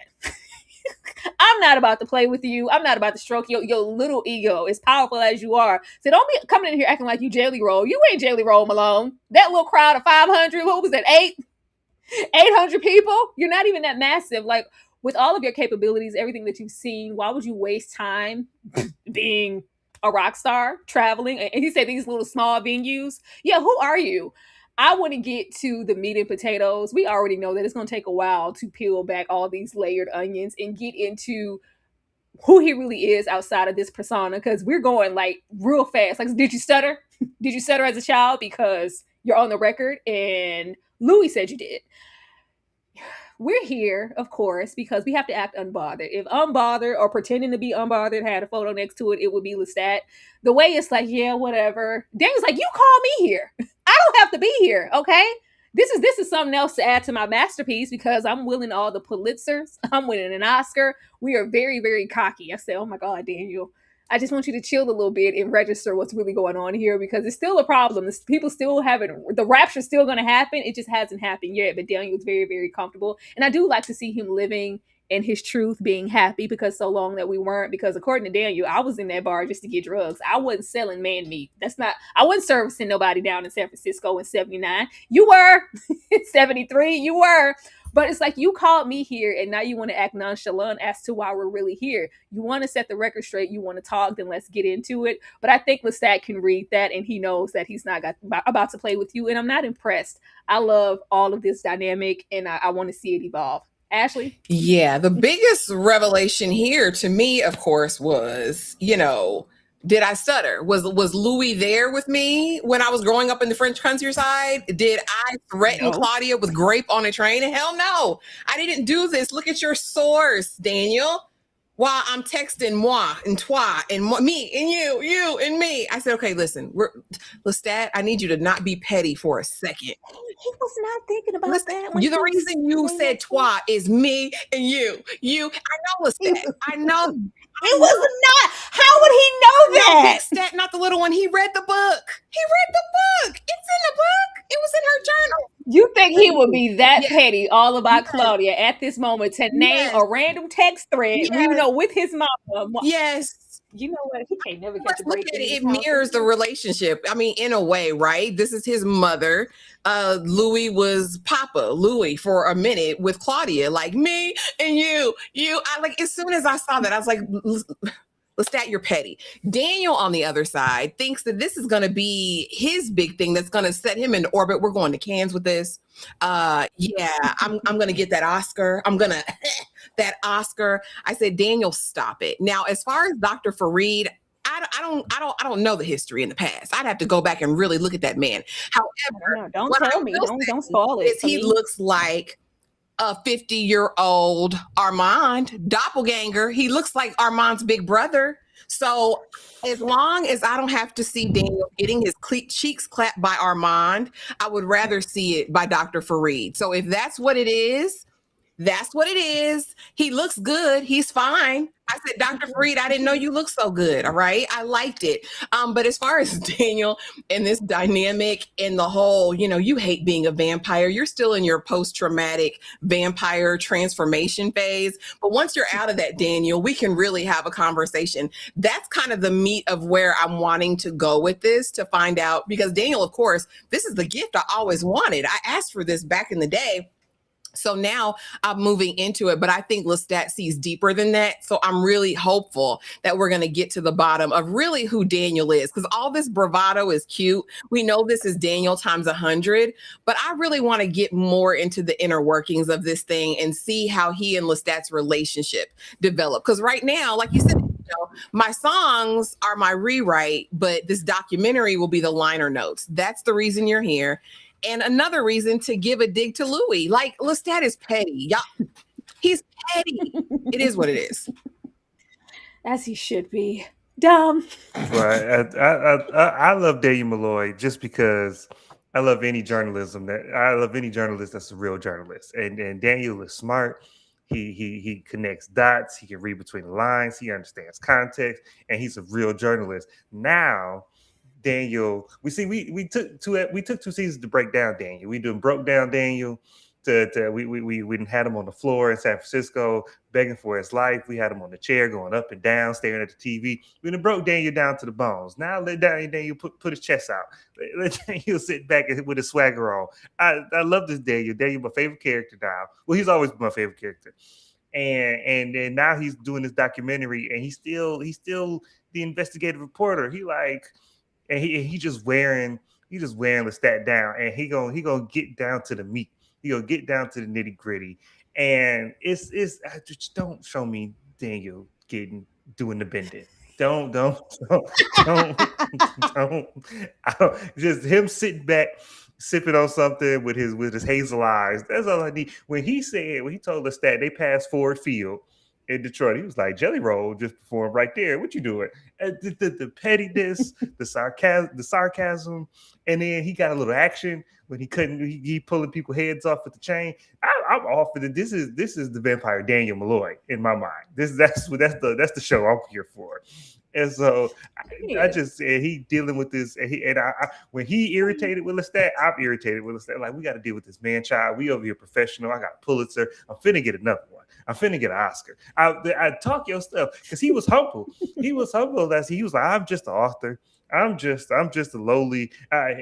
I'm not about to play with you. I'm not about to stroke your little ego, as powerful as you are. So don't be coming in here acting like you Jelly Roll. You ain't Jelly Roll, Malone. That little crowd of 500, what was that, 800 people? You're not even that massive. Like, with all of your capabilities, everything that you've seen, why would you waste time being a rock star, traveling? And he said these little small venues. Yeah, who are you? I want to get to the meat and potatoes. We already know that it's going to take a while to peel back all these layered onions and get into who he really is outside of this persona, because we're going like real fast. Like, did you stutter? Did you stutter as a child? Because you're on the record and Louis said you did. We're here, of course, because we have to act unbothered. If unbothered or pretending to be unbothered had a photo next to it, it would be Lestat. The way it's like, yeah, whatever. Daniel's like, you call me here. I don't have to be here, okay? This is something else to add to my masterpiece because I'm winning all the Pulitzers. I'm winning an Oscar. We are very, very cocky. I said, oh my God, Daniel, I just want you to chill a little bit and register what's really going on here, because it's still a problem. People still haven't, the rapture's still going to happen. It just hasn't happened yet. But Daniel's very, very comfortable. And I do like to see him living and his truth being happy because so long that we weren't. Because according to Daniel, I was in that bar just to get drugs. I wasn't selling man meat. I wasn't servicing nobody down in San Francisco in 79. You were. In 73, you were. But it's like you called me here and now you want to act nonchalant as to why we're really here. You want to set the record straight. You want to talk, then let's get into it. But I think Lestat can read that and he knows that he's not about to play with you. And I'm not impressed. I love all of this dynamic and I want to see it evolve. Ashley? Yeah, the biggest revelation here to me, of course, was, did I stutter? Was Louis there with me when I was growing up in the French countryside? Did I threaten Claudia with grape on a train? Hell no. I didn't do this. Look at your source, Daniel. While I'm texting moi and toi and me and you and me. I said, okay, listen, Lestat, I need you to not be petty for a second. He was not thinking about that. The reason you said toi is me and you. I know Lestat. I know. It was not. How would he know that? Lestat, not the little one. He read the book. It's in the book. It was in her journal. You think he would be that petty all about Claudia at this moment to name a random text thread, with his mama? Yes. You know what? He can't never catch a break. It mirrors the relationship. I mean, in a way, right? This is his mother. Louis was Papa Louis for a minute with Claudia, like me and you. I like as soon as I saw that, I was like, Lestat, you're petty. Daniel, on the other side, thinks that this is going to be his big thing that's going to set him into orbit. We're going to Cannes with this. I'm going to get that Oscar. That Oscar. I said, Daniel, stop it. Now, as far as Dr. Reid, I don't know the history in the past. I'd have to go back and really look at that man. However, don't tell me. Don't spoil it. He looks like a 50-year-old Armand doppelganger. He looks like Armand's big brother. So as long as I don't have to see Daniel getting his cheeks clapped by Armand, I would rather see it by Dr. Reid. So if that's what it is, that's what it is. He looks good. He's fine. I said, Dr. Reid, I didn't know you looked so good. All right. I liked it. But as far as Daniel and this dynamic and the whole, you hate being a vampire. You're still in your post-traumatic vampire transformation phase. But once you're out of that, Daniel, we can really have a conversation. That's kind of the meat of where I'm wanting to go with this, to find out, because Daniel, of course, this is the gift I always wanted. I asked for this back in the day. So now I'm moving into it, but I think Lestat sees deeper than that. So I'm really hopeful that we're going to get to the bottom of really who Daniel is, because all this bravado is cute. We know this is Daniel times 100, but I really want to get more into the inner workings of this thing and see how he and Lestat's relationship develop. Because right now, like you said, my songs are my rewrite, but this documentary will be the liner notes. That's the reason you're here. And another reason to give a dig to Louis. Like, Lestat is petty. Y'all, he's petty. It is what it is. As he should be. Dumb. Right. I love Daniel Malloy just because I love any journalist that's a real journalist. And Daniel is smart. He connects dots. He can read between the lines. He understands context, and he's a real journalist. Now, Daniel, we took 2 seasons to break down Daniel. We broke down Daniel. We had him on the floor in San Francisco begging for his life. We had him on the chair going up and down, staring at the TV. We broke Daniel down to the bones. Now let Daniel put his chest out. Let Daniel sit back with his swagger on. I love this Daniel. Daniel, my favorite character now. Well, he's always been my favorite character. And then now he's doing this documentary, and he's still the investigative reporter. He just wearing Lestat down, and he gonna get down to the meat. He gonna get down to the nitty gritty, and it's just don't show me Daniel doing the bending. Don't just him sitting back sipping on something with his hazel eyes. That's all I need. When he told Lestat they passed Ford Field in Detroit, he was like, Jelly Roll just performed right there. What you doing? The pettiness, the sarcasm, and then he got a little action when he pulling people's heads off with the chain. I'm off of it. This is the vampire Daniel Malloy in my mind. That's the show I'm here for. And so I Yeah. just said he dealing with this, and I when he irritated with Lestat, I'm irritated with Lestat. Like, we got to deal with this man child. We over here professional. I got a Pulitzer. I'm finna get another one. I'm finna get an Oscar. I talk your stuff because he was humble. He was humble. He was like, I'm just an author. I'm just a lowly.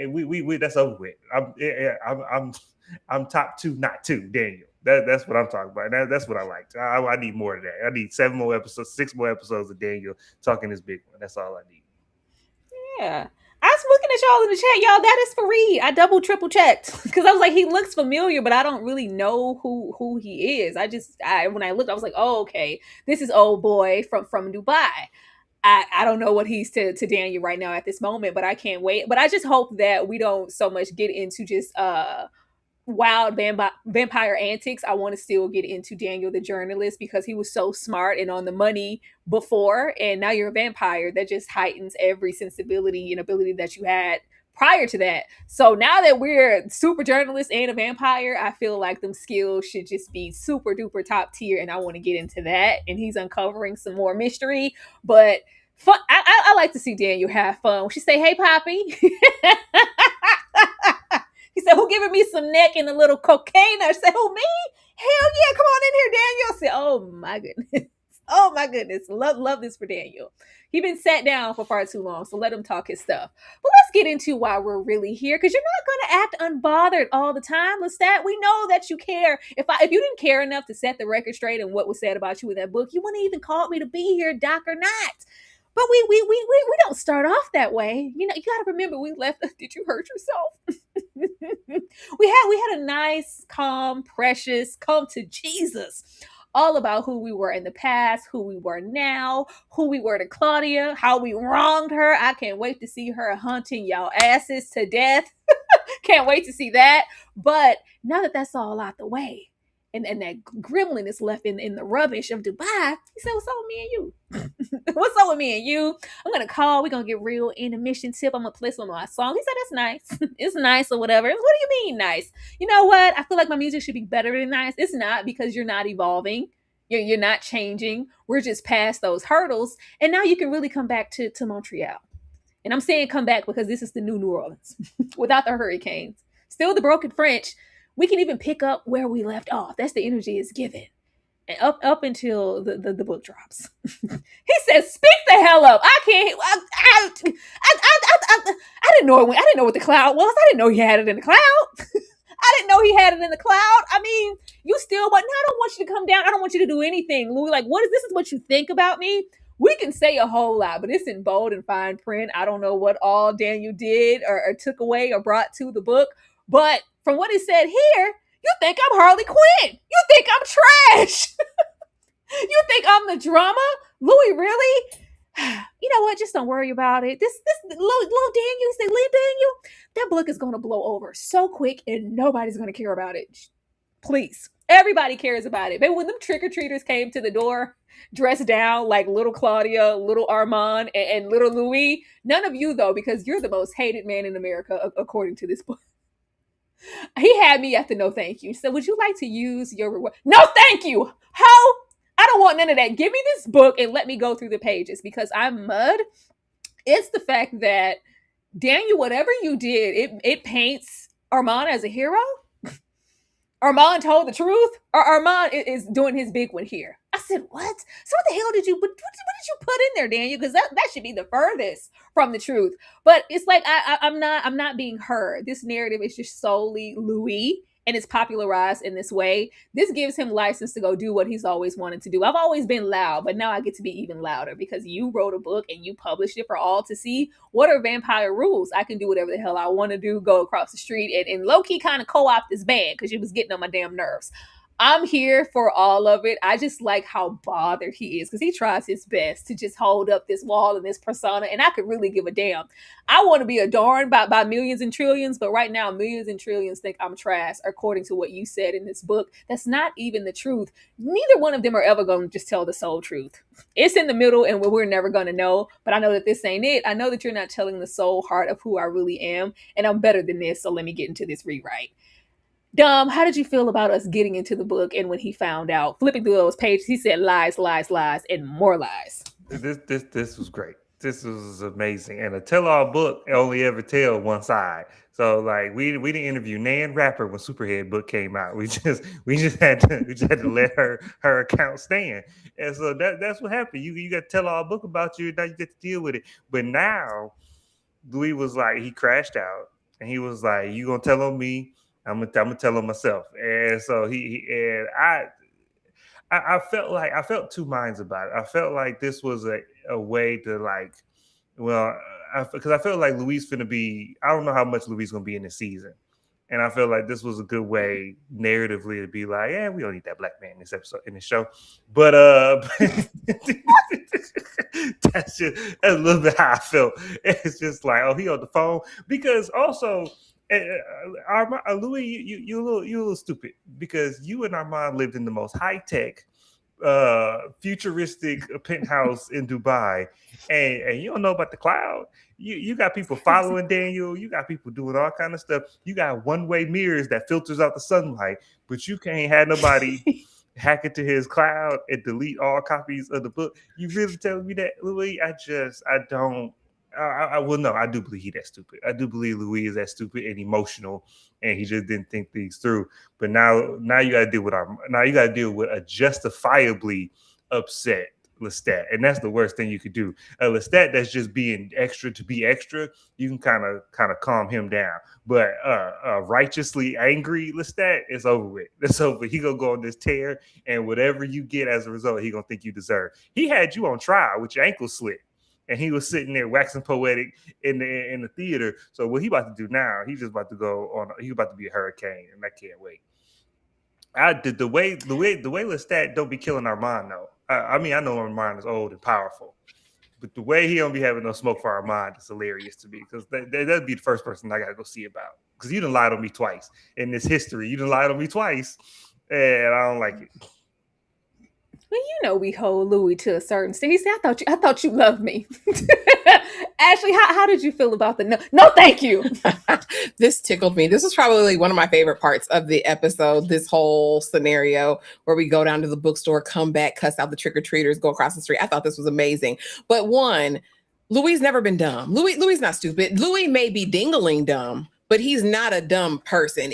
We that's over with. I'm top two, not two, Daniel. That's what I'm talking about. That's what I like. I need more of that. I need 7 more episodes, 6 more episodes of Daniel talking this big one. That's all I need. Yeah. I was looking at y'all in the chat, y'all. That is for Reid. I double triple checked because I was like, he looks familiar, but I don't really know who he is. I when I looked, I was like, oh, okay, this is old boy from Dubai. I don't know what he's to Daniel right now at this moment, but I can't wait. But I just hope that we don't so much get into just wild vampire antics. I want to still get into Daniel the journalist because he was so smart and on the money before, and now you're a vampire. That just heightens every sensibility and ability that you had prior to that. So now that we're super journalist and a vampire, I feel like them skills should just be super duper top tier, and I want to get into that. And he's uncovering some more mystery, but fun. I like to see Daniel have fun. When she say, "Hey, Poppy," he said, "Who giving me some neck and a little cocaine?" I said, "Who, me? Hell yeah, come on in here, Daniel." I said, "Oh my goodness, oh my goodness, love this for Daniel." He been sat down for far too long, so let him talk his stuff. But let's get into why we're really here, because you're not going to act unbothered all the time, Lestat. We know that you care. If you didn't care enough to set the record straight and what was said about you in that book, you wouldn't even call me to be here, Doc or not. But we don't start off that way. You know, you got to remember we left. Did you hurt yourself? we had a nice, calm, precious, come to Jesus, all about who we were in the past, who we were now, who we were to Claudia, how we wronged her. I can't wait to see her hunting y'all asses to death. Can't wait to see that. But now that that's all out the way, and that gremlin is left in the rubbish of Dubai, he said, "What's up with me and you? What's up with me and you? I'm gonna call. We're gonna get real intermission tip. I'm gonna play some of my songs." He said, "That's nice. It's nice or whatever." What do you mean nice? You know what? I feel like my music should be better than nice. It's not, because you're not evolving. You're not changing. We're just past those hurdles, and now you can really come back to Montreal. And I'm saying come back because this is the new New Orleans without the hurricanes. Still the broken French. We can even pick up where we left off. That's the energy it's given. And up until the book drops. He says, "Speak the hell up. I can't. I didn't know it. I didn't know what the cloud was. I didn't know he had it in the cloud. I didn't know he had it in the cloud. I mean, you still, but no, I don't want you to come down. I don't want you to do anything, Louis. Like, this is what you think about me? We can say a whole lot, but it's in bold and fine print. I don't know what all Daniel did or took away or brought to the book, but from what he said here, you think I'm Harley Quinn. You think I'm trash. You think I'm the drama? Louis, really? You know what? Just don't worry about it. This little Daniel, say, "Lee Daniel, that book is going to blow over so quick and nobody's going to care about it." Please. Everybody cares about it. But when them trick-or-treaters came to the door, dressed down like little Claudia, little Armand, and little Louis, none of you, though, because you're the most hated man in America, according to this book. He had me at the no thank you. So would you like to use your reward? No thank you. How? I don't want none of that. Give me this book and let me go through the pages, because I'm mud. It's the fact that, Daniel, whatever you did, it paints Armand as a hero. Armand told the truth, or Armand is doing his big one here. I said, what? So what the hell did you what did you put in there, Daniel? Because that should be the furthest from the truth. But it's like I'm not being heard. This narrative is just solely Louis, and it's popularized in this way. This gives him license to go do what he's always wanted to do. I've always been loud, but now I get to be even louder because you wrote a book and you published it for all to see. What are vampire rules? I can do whatever the hell I want to do, go across the street and low-key kind of co-opt this band because it was getting on my damn nerves. I'm here for all of it. I just like how bothered he is because he tries his best to just hold up this wall and this persona, and I could really give a damn. I want to be adorned by millions and trillions, but right now millions and trillions think I'm trash, according to what you said in this book. That's not even the truth. Neither one of them are ever going to just tell the sole truth. It's in the middle, and we're never going to know, but I know that this ain't it. I know that you're not telling the soul heart of who I really am, and I'm better than this, so let me get into this rewrite. Dom, how did you feel about us getting into the book, and when he found out, flipping through those pages, he said lies, lies, lies, and more lies? This was great. This was amazing. And a tell-all book only ever tell one side. So like we didn't interview Nan Rapper when Superhead book came out. We just had to let her account stand. And so that's what happened. You got to tell all book about you, now you get to deal with it. But now Louis was like, he crashed out and he was like, you gonna tell on me, I'm gonna tell on myself. And so and I felt two minds about it. I felt like this was a way to like, well, because I felt like Louise finna be. I don't know how much Louise gonna be in this season, and I felt like this was a good way narratively to be like, yeah, we don't need that black man in this episode in this show. But that's a little bit how I felt. It's just like, oh, he on the phone because also. Louis, you a little stupid because you and Armand lived in the most high tech, futuristic penthouse in Dubai, and you don't know about the cloud. You got people following Daniel. You got people doing all kind of stuff. You got one-way mirrors that filters out the sunlight, but you can't have nobody hack into his cloud and delete all copies of the book. You really telling me that, Louis? I don't. I will no. I do believe he that stupid. I do believe Louis is that stupid and emotional, and he just didn't think things through. But now you got to deal with a justifiably upset Lestat, and that's the worst thing you could do. A Lestat that's just being extra to be extra, you can kind of calm him down. But righteously angry Lestat, it's over with. It's over. He gonna go on this tear, and whatever you get as a result, he gonna think you deserve. He had you on trial with your ankle slit. And he was sitting there waxing poetic in the theater. So what he about to do now? He's just about to go on. He's about to be a hurricane, and I can't wait. I did the way Lestat don't be killing Armand though. I mean, I know Armand is old and powerful, but the way he don't be having no smoke for Armand is hilarious to me because that'd be the first person I gotta go see about because you done lied on me twice in this history. You done lied on me twice, and I don't like it. Well, you know we hold Louis to a certain extent. He said, I thought you loved me." Ashley, how did you feel about the no thank you? This tickled me. This was probably one of my favorite parts of the episode, this whole scenario where we go down to the bookstore, come back, cuss out the trick-or-treaters, go across the street. I thought this was amazing. But one, Louis never been dumb. Louis not stupid. Louis may be dingling dumb, but he's not a dumb person.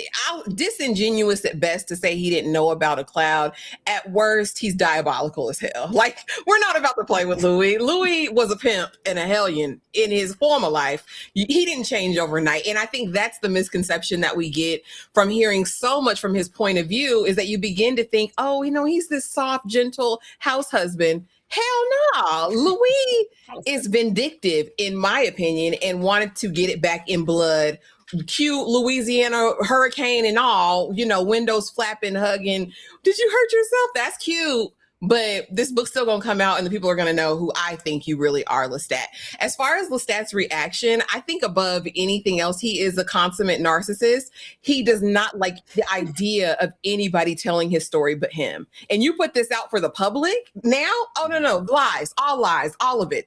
Disingenuous at best to say he didn't know about a cloud. At worst, he's diabolical as hell. Like, we're not about to play with Louis. Louis was a pimp and a hellion in his former life. He didn't change overnight. And I think that's the misconception that we get from hearing so much from his point of view is that you begin to think, oh, he's this soft, gentle house husband. Hell no. Louis is vindictive, in my opinion, and wanted to get it back in blood. Cute Louisiana hurricane and all, windows flapping, hugging. Did you hurt yourself? That's cute. But this book's still gonna come out and the people are gonna know who I think you really are, Lestat. As far as Lestat's reaction, I think above anything else, he is a consummate narcissist. He does not like the idea of anybody telling his story but him. And you put this out for the public now? Oh, no, lies, all of it.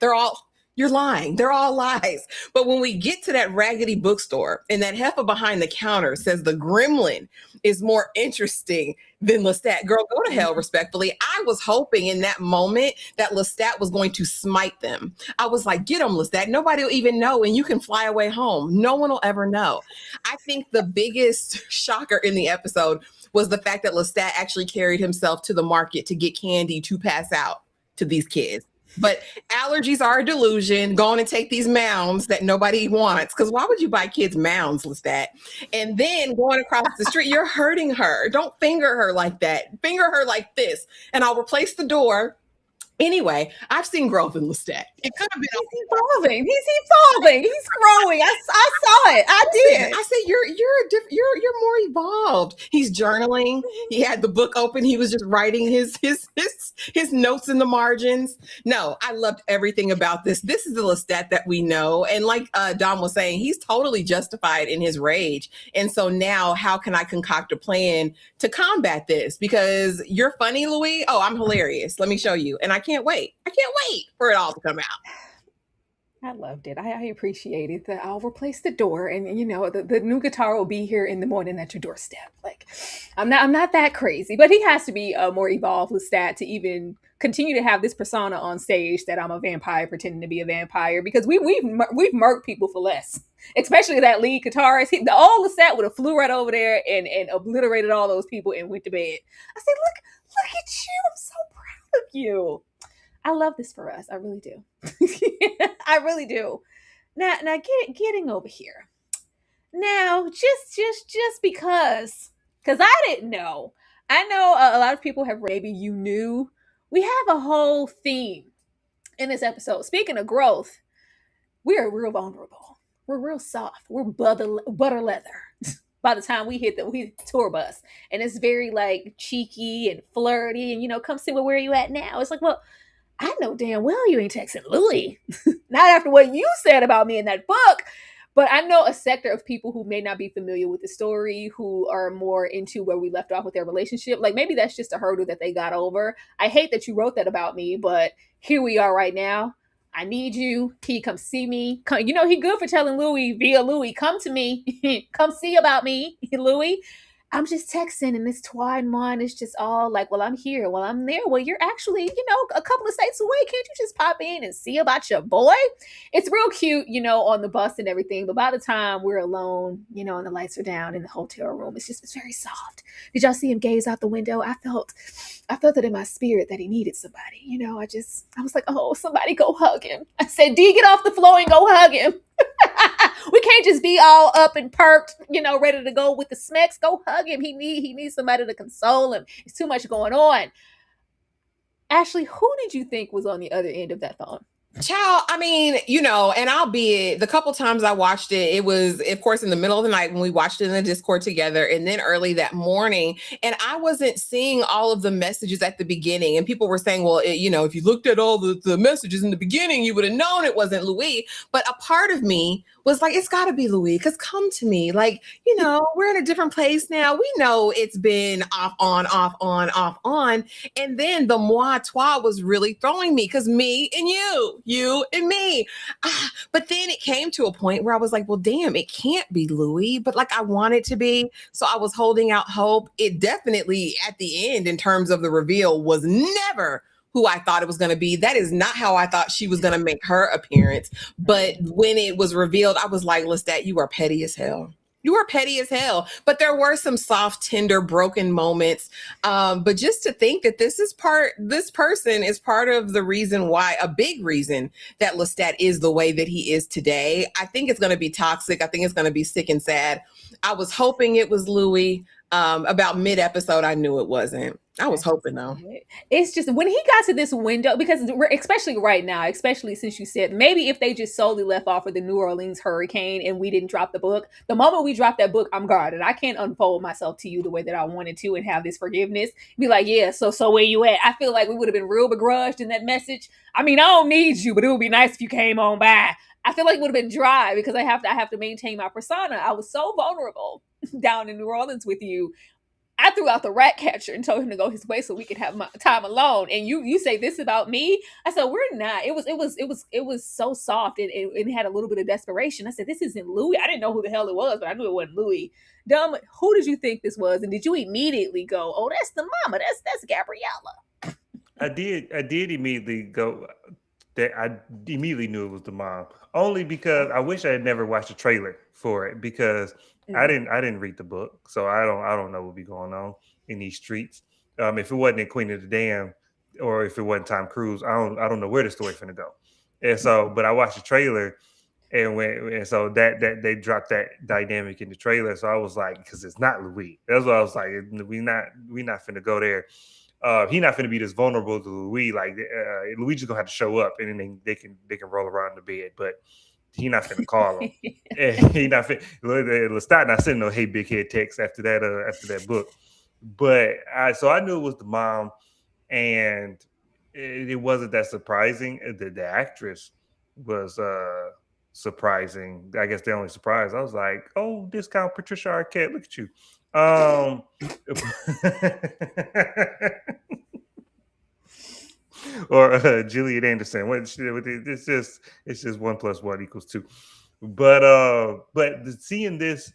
You're lying. They're all lies. But when we get to that raggedy bookstore and that heifer behind the counter says the gremlin is more interesting than Lestat, girl, go to hell, respectfully. I was hoping in that moment that Lestat was going to smite them. I was like, get him, Lestat. Nobody will even know, and you can fly away home. No one will ever know. I think the biggest shocker in the episode was the fact that Lestat actually carried himself to the market to get candy to pass out to these kids. But allergies are a delusion. Go on and take these mounds that nobody wants. Because why would you buy kids mounds, Lestat? And then going across the street, you're hurting her. Don't finger her like that. Finger her like this. And I'll replace the door. Anyway, I've seen growth in Lestat. It could have been. He's evolving. He's growing. I saw it. I did. I said you're more evolved. He's journaling. He had the book open. He was just writing his notes in the margins. No, I loved everything about this. This is the Lestat that we know. And like Dom was saying, he's totally justified in his rage. And so now, how can I concoct a plan to combat this? Because you're funny, Louis. Oh, I'm hilarious. Let me show you. And I can't wait for it all to come out. I loved it. I appreciated that. I'll replace the door, and the new guitar will be here in the morning at your doorstep. Like, I'm not that crazy, but he has to be a more evolved Lestat to even continue to have this persona on stage that I'm a vampire pretending to be a vampire, because we've murked people for less, especially that lead guitarist. The old Lestat would have flew right over there and obliterated all those people and went to bed. I said, look at you. I'm so proud of you. I love this for us. I really do. I really do. Now getting over here. Now, just because I didn't know. I know a lot of people have, maybe you knew. We have a whole theme in this episode. Speaking of growth, we are real vulnerable. We're real soft. We're butter leather by the time we hit the tour bus. And it's very like cheeky and flirty and, come see where are you at now? It's like, well, I know damn well you ain't texting Louis. Not after what you said about me in that book. But I know a sector of people who may not be familiar with the story, who are more into where we left off with their relationship. Like, maybe that's just a hurdle that they got over. I hate that you wrote that about me, but here we are right now. I need you. Can you come see me? Come, he good for telling Louis via Louis, come to me. Come see about me, Louis. I'm just texting, and this twine wine is just all like, well, I'm here. Well, I'm there. Well, you're actually, a couple of states away. Can't you just pop in and see about your boy? It's real cute, on the bus and everything. But by the time we're alone, and the lights are down in the hotel room, it's very soft. Did y'all see him gaze out the window? I felt that in my spirit that he needed somebody. I was like, oh, somebody go hug him. I said, D, get off the floor and go hug him. We can't just be all up and perked, ready to go with the smacks. Go hug him. He needs somebody to console him. It's too much going on. Ashley, who did you think was on the other end of that phone? Child, I mean, and albeit the couple times I watched it, it was, of course, in the middle of the night when we watched it in the Discord together, and then early that morning. And I wasn't seeing all of the messages at the beginning. And people were saying, well, if you looked at all the messages in the beginning, you would have known it wasn't Louis. But a part of me was like, it's got to be Louis, because come to me. Like, we're in a different place now. We know it's been off, on, off, on, off, on. And then the moi toi was really throwing me, because me and you and me. But then it came to a point where I was like, well, damn, it can't be Louis, but like I want it to be. So I was holding out hope. It definitely, at the end, in terms of the reveal, was never who I thought it was going to be. That is not how I thought she was going to make her appearance. But when it was revealed, I was like, Lestat, you are petty as hell. You are petty as hell. But there were some soft, tender, broken moments. But just to think that this person is part of the reason why, a big reason that Lestat is the way that he is today. I think it's going to be toxic. I think it's going to be sick and sad. I was hoping it was Louis. About mid-episode, I knew it wasn't. I was hoping though. It's just when he got to this window, because especially right now, especially since you said maybe if they just solely left off of the New Orleans hurricane and we didn't drop the book, the moment we dropped that book, I'm guarded. I can't unfold myself to you the way that I wanted to and have this forgiveness. Be like, yeah, so where you at? I feel like we would have been real begrudged in that message. I mean, I don't need you, but it would be nice if you came on by. I feel like it would have been dry because I have to maintain my persona. I was so vulnerable down in New Orleans with you. I threw out the rat catcher and told him to go his way so we could have my time alone. And you say this about me? I said, we're not. It was so soft and it had a little bit of desperation. I said, this isn't Louis. I didn't know who the hell it was, but I knew it wasn't Louis. Dumb. Who did you think this was? And did you immediately go, oh, that's the mama. That's Gabriella? I did immediately go. That I immediately knew it was the mom, only because I wish I had never watched the trailer for it, because I didn't read the book, so I don't know what be going on in these streets. If it wasn't in Queen of the Dam, or if it wasn't Tom Cruise, I don't know where the story's finna go. And so, but I watched the trailer, and so that they dropped that dynamic in the trailer. So I was like, because it's not Louis. That's what I was like. We not finna go there. He not finna be this vulnerable to Louis. Like Louis just gonna have to show up, and then they can roll around in the bed, but he not finna call him. He not finna. Lestat not sending no "Hey big head" text after that book. But I knew it was the mom, and it wasn't that surprising. The actress was surprising. I guess the only surprise. I was like, oh, discount Patricia Arquette. Look at you. Or Gillian Anderson. It's just 1 + 1 = 2. But seeing this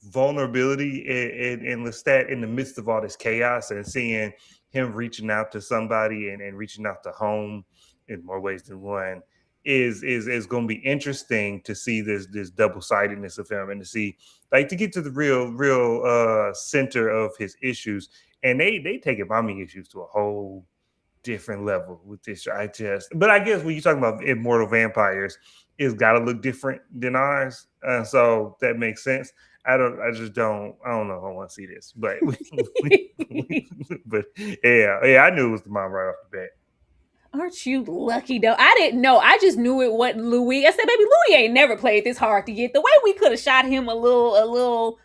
vulnerability in Lestat in the midst of all this chaos, and seeing him reaching out to somebody and reaching out to home in more ways than one is going to be interesting to see this double-sidedness of him and to see, like, to get to the real center of his issues. And they take mommy issues to a whole different level with this. But I guess when you're talking about immortal vampires, it's got to look different than ours, so that makes sense. I don't know if I want to see this, but but yeah, I knew it was the mom right off the bat. Aren't you lucky though? I didn't know. I just knew it wasn't Louis. I said, baby, Louis ain't never played this hard to get. The way we could have shot him a little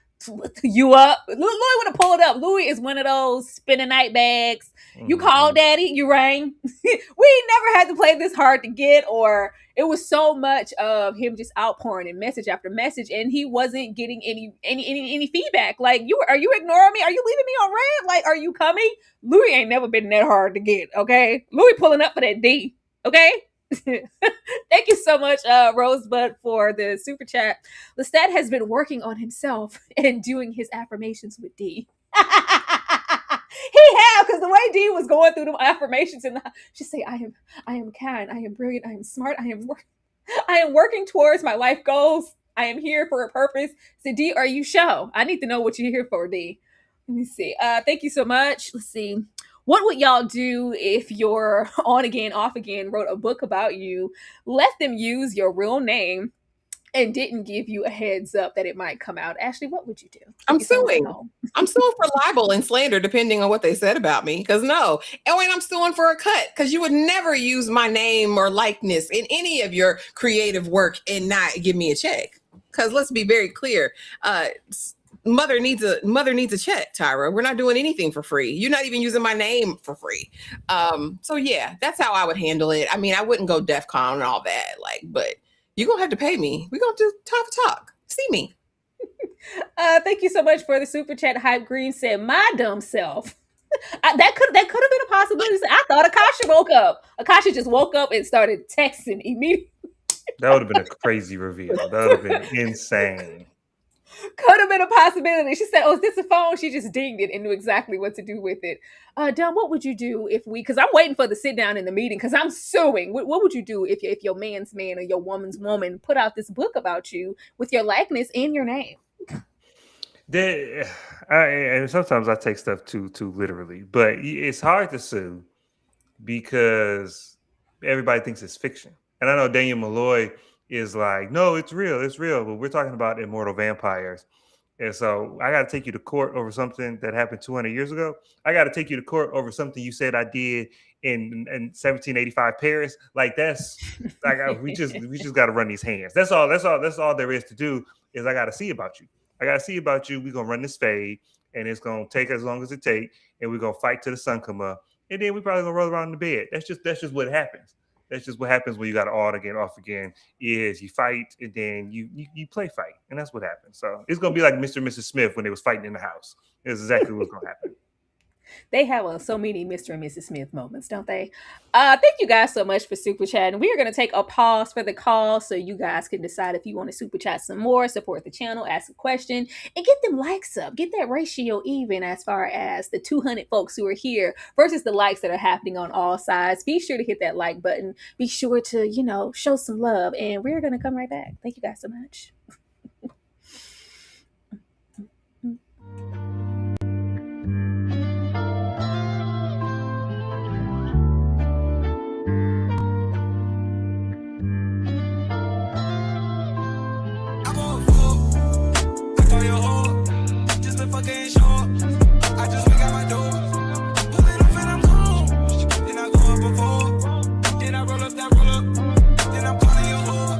you up. Louis would have pulled up. Louis is one of those spinning night bags. You called daddy, you rang. We never had to play this hard to get, or it was so much of him just outpouring in message after message, and he wasn't getting any feedback. Like, are you ignoring me? Are you leaving me on red? Like, are you coming? Louis ain't never been that hard to get, okay? Louis pulling up for that D, okay? Thank you so much, Rosebud, for the super chat. Lestat has been working on himself and doing his affirmations with D. He have, because the way D was going through the affirmations and she say, I am kind, I am brilliant, I am smart, I am working towards my life goals. I am here for a purpose. So D, are you sure? I need to know what you're here for, D. Let me see. Thank you so much. Let's see. What would y'all do if your on again, off again wrote a book about you, let them use your real name, and didn't give you a heads up that it might come out? Ashley, what would you do? I'm suing. I'm suing for libel and slander, depending on what they said about me. Because I'm suing for a cut, because you would never use my name or likeness in any of your creative work and not give me a check. Because let's be very clear. Mother needs a check, Tyra. We're not doing anything for free. You're not even using my name for free. So yeah, that's how I would handle it. I mean, I wouldn't go DEFCON and all that, but you're gonna have to pay me. We're gonna do talk. See me. Thank you so much for the super chat. Hype Green said, my dumb self. That could have been a possibility. I thought Akasha woke up. Akasha just woke up and started texting immediately. That would have been a crazy reveal. That would have been insane. Could have been a possibility. She said, oh, is this a phone? She just dinged it and knew exactly what to do with it. Dom, what would you do because I'm waiting for the sit down in the meeting, because I'm suing. What would you do if your man's man or your woman's woman put out this book about you with your likeness and your name? And sometimes I take stuff too literally, but it's hard to sue because everybody thinks it's fiction. And I know Daniel Malloy is like, no, it's real, but we're talking about immortal vampires. And so I got to take you to court over something that happened 200 years ago. I got to take you to court over something you said I did in 1785 Paris. Like, that's like, we just got to run these hands. That's all there is to do. Is I got to see about you. We're going to run this fade, and it's going to take as long as it takes, and we're going to fight till the sun come up. And then we probably going to roll around in the bed. That's just what happens. That's just what happens when you got on again, off again, is you fight and then you play fight. And that's what happens. So it's going to be like Mr. and Mrs. Smith when they was fighting in the house. It's exactly what's going to happen. They have so many Mr. and Mrs. Smith moments, don't they? Thank you guys so much for super chatting. We are going to take a pause for the call so you guys can decide if you want to super chat some more, support the channel, ask a question, and get them likes up. Get that ratio even as far as the 200 folks who are here versus the likes that are happening on all sides. Be sure to hit that like button. Be sure to, show some love. And we're going to come right back. Thank you guys so much. Then I roll up, then I'm calling your whore.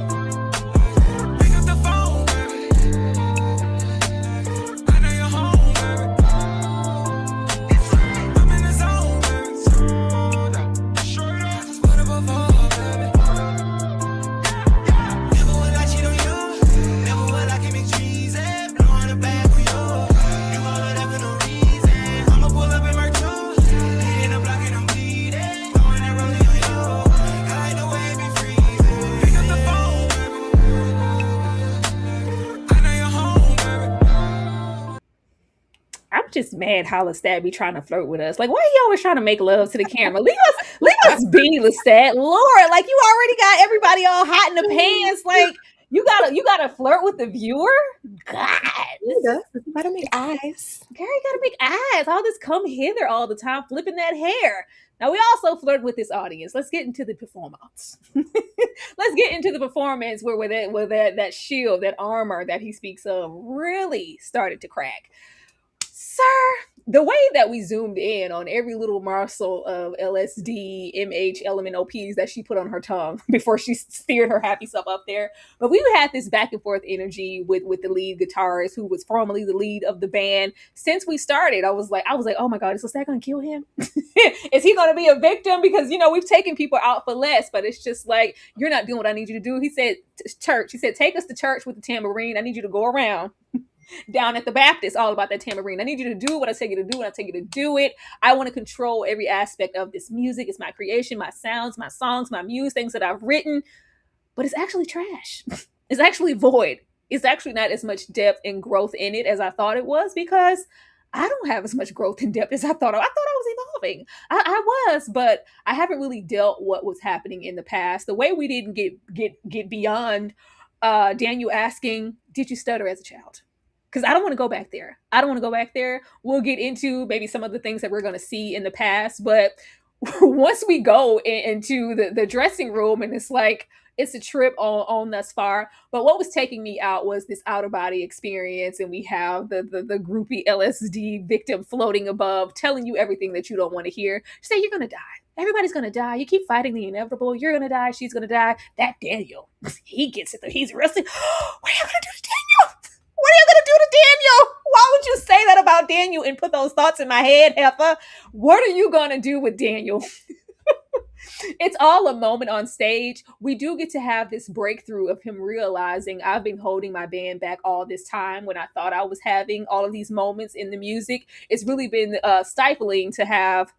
Pick up the phone. just mad how Lestat be trying to flirt with us. Like, why are you always trying to make love to the camera? Leave us be, Lestat. Lord, like you already got everybody all hot in the pants. Like you gotta flirt with the viewer. God, You gotta make eyes. Gary gotta make eyes. All this come hither all the time, flipping that hair. Now we also flirt with this audience. Let's get into the performance. Let's get into the performance where that shield, that armor that he speaks of, really started to crack. Sir, the way that we zoomed in on every little morsel of LSD, MH, element OPs that she put on her tongue before she steered her happy self up there. But we had this back and forth energy with the lead guitarist, who was formerly the lead of the band. Since we started, I was like, oh my God, is Lestat gonna kill him? Is he gonna be a victim? Because we've taken people out for less, but it's just like, you're not doing what I need you to do. He said, church. He said, take us to church with the tambourine. I need you to go around down at the Baptist, all about that tambourine. I need you to do what I tell you to do, and I tell you to do it. I want to control every aspect of this music. It's my creation, my sounds, my songs, my muse, things that I've written. But it's actually trash. It's actually void. It's actually not as much depth and growth in it as I thought it was, because I don't have as much growth and depth as I thought. I thought I was evolving. I was, but I haven't really dealt what was happening in the past. The way we didn't get beyond Daniel asking, did you stutter as a child? Because I don't want to go back there. We'll get into maybe some of the things that we're going to see in the past. But once we go into the dressing room, and it's like, it's a trip on thus far. But what was taking me out was this out-of-body experience. And we have the groupie LSD victim floating above, telling you everything that you don't want to hear. Say, you're going to die. Everybody's going to die. You keep fighting the inevitable. You're going to die. She's going to die. That Daniel, he gets it. He's arrested. What are you going to do to Daniel? What are you going to do to Daniel? Why would you say that about Daniel and put those thoughts in my head, heifer? What are you going to do with Daniel? It's all a moment on stage. We do get to have this breakthrough of him realizing, I've been holding my band back all this time when I thought I was having all of these moments in the music. It's really been stifling to have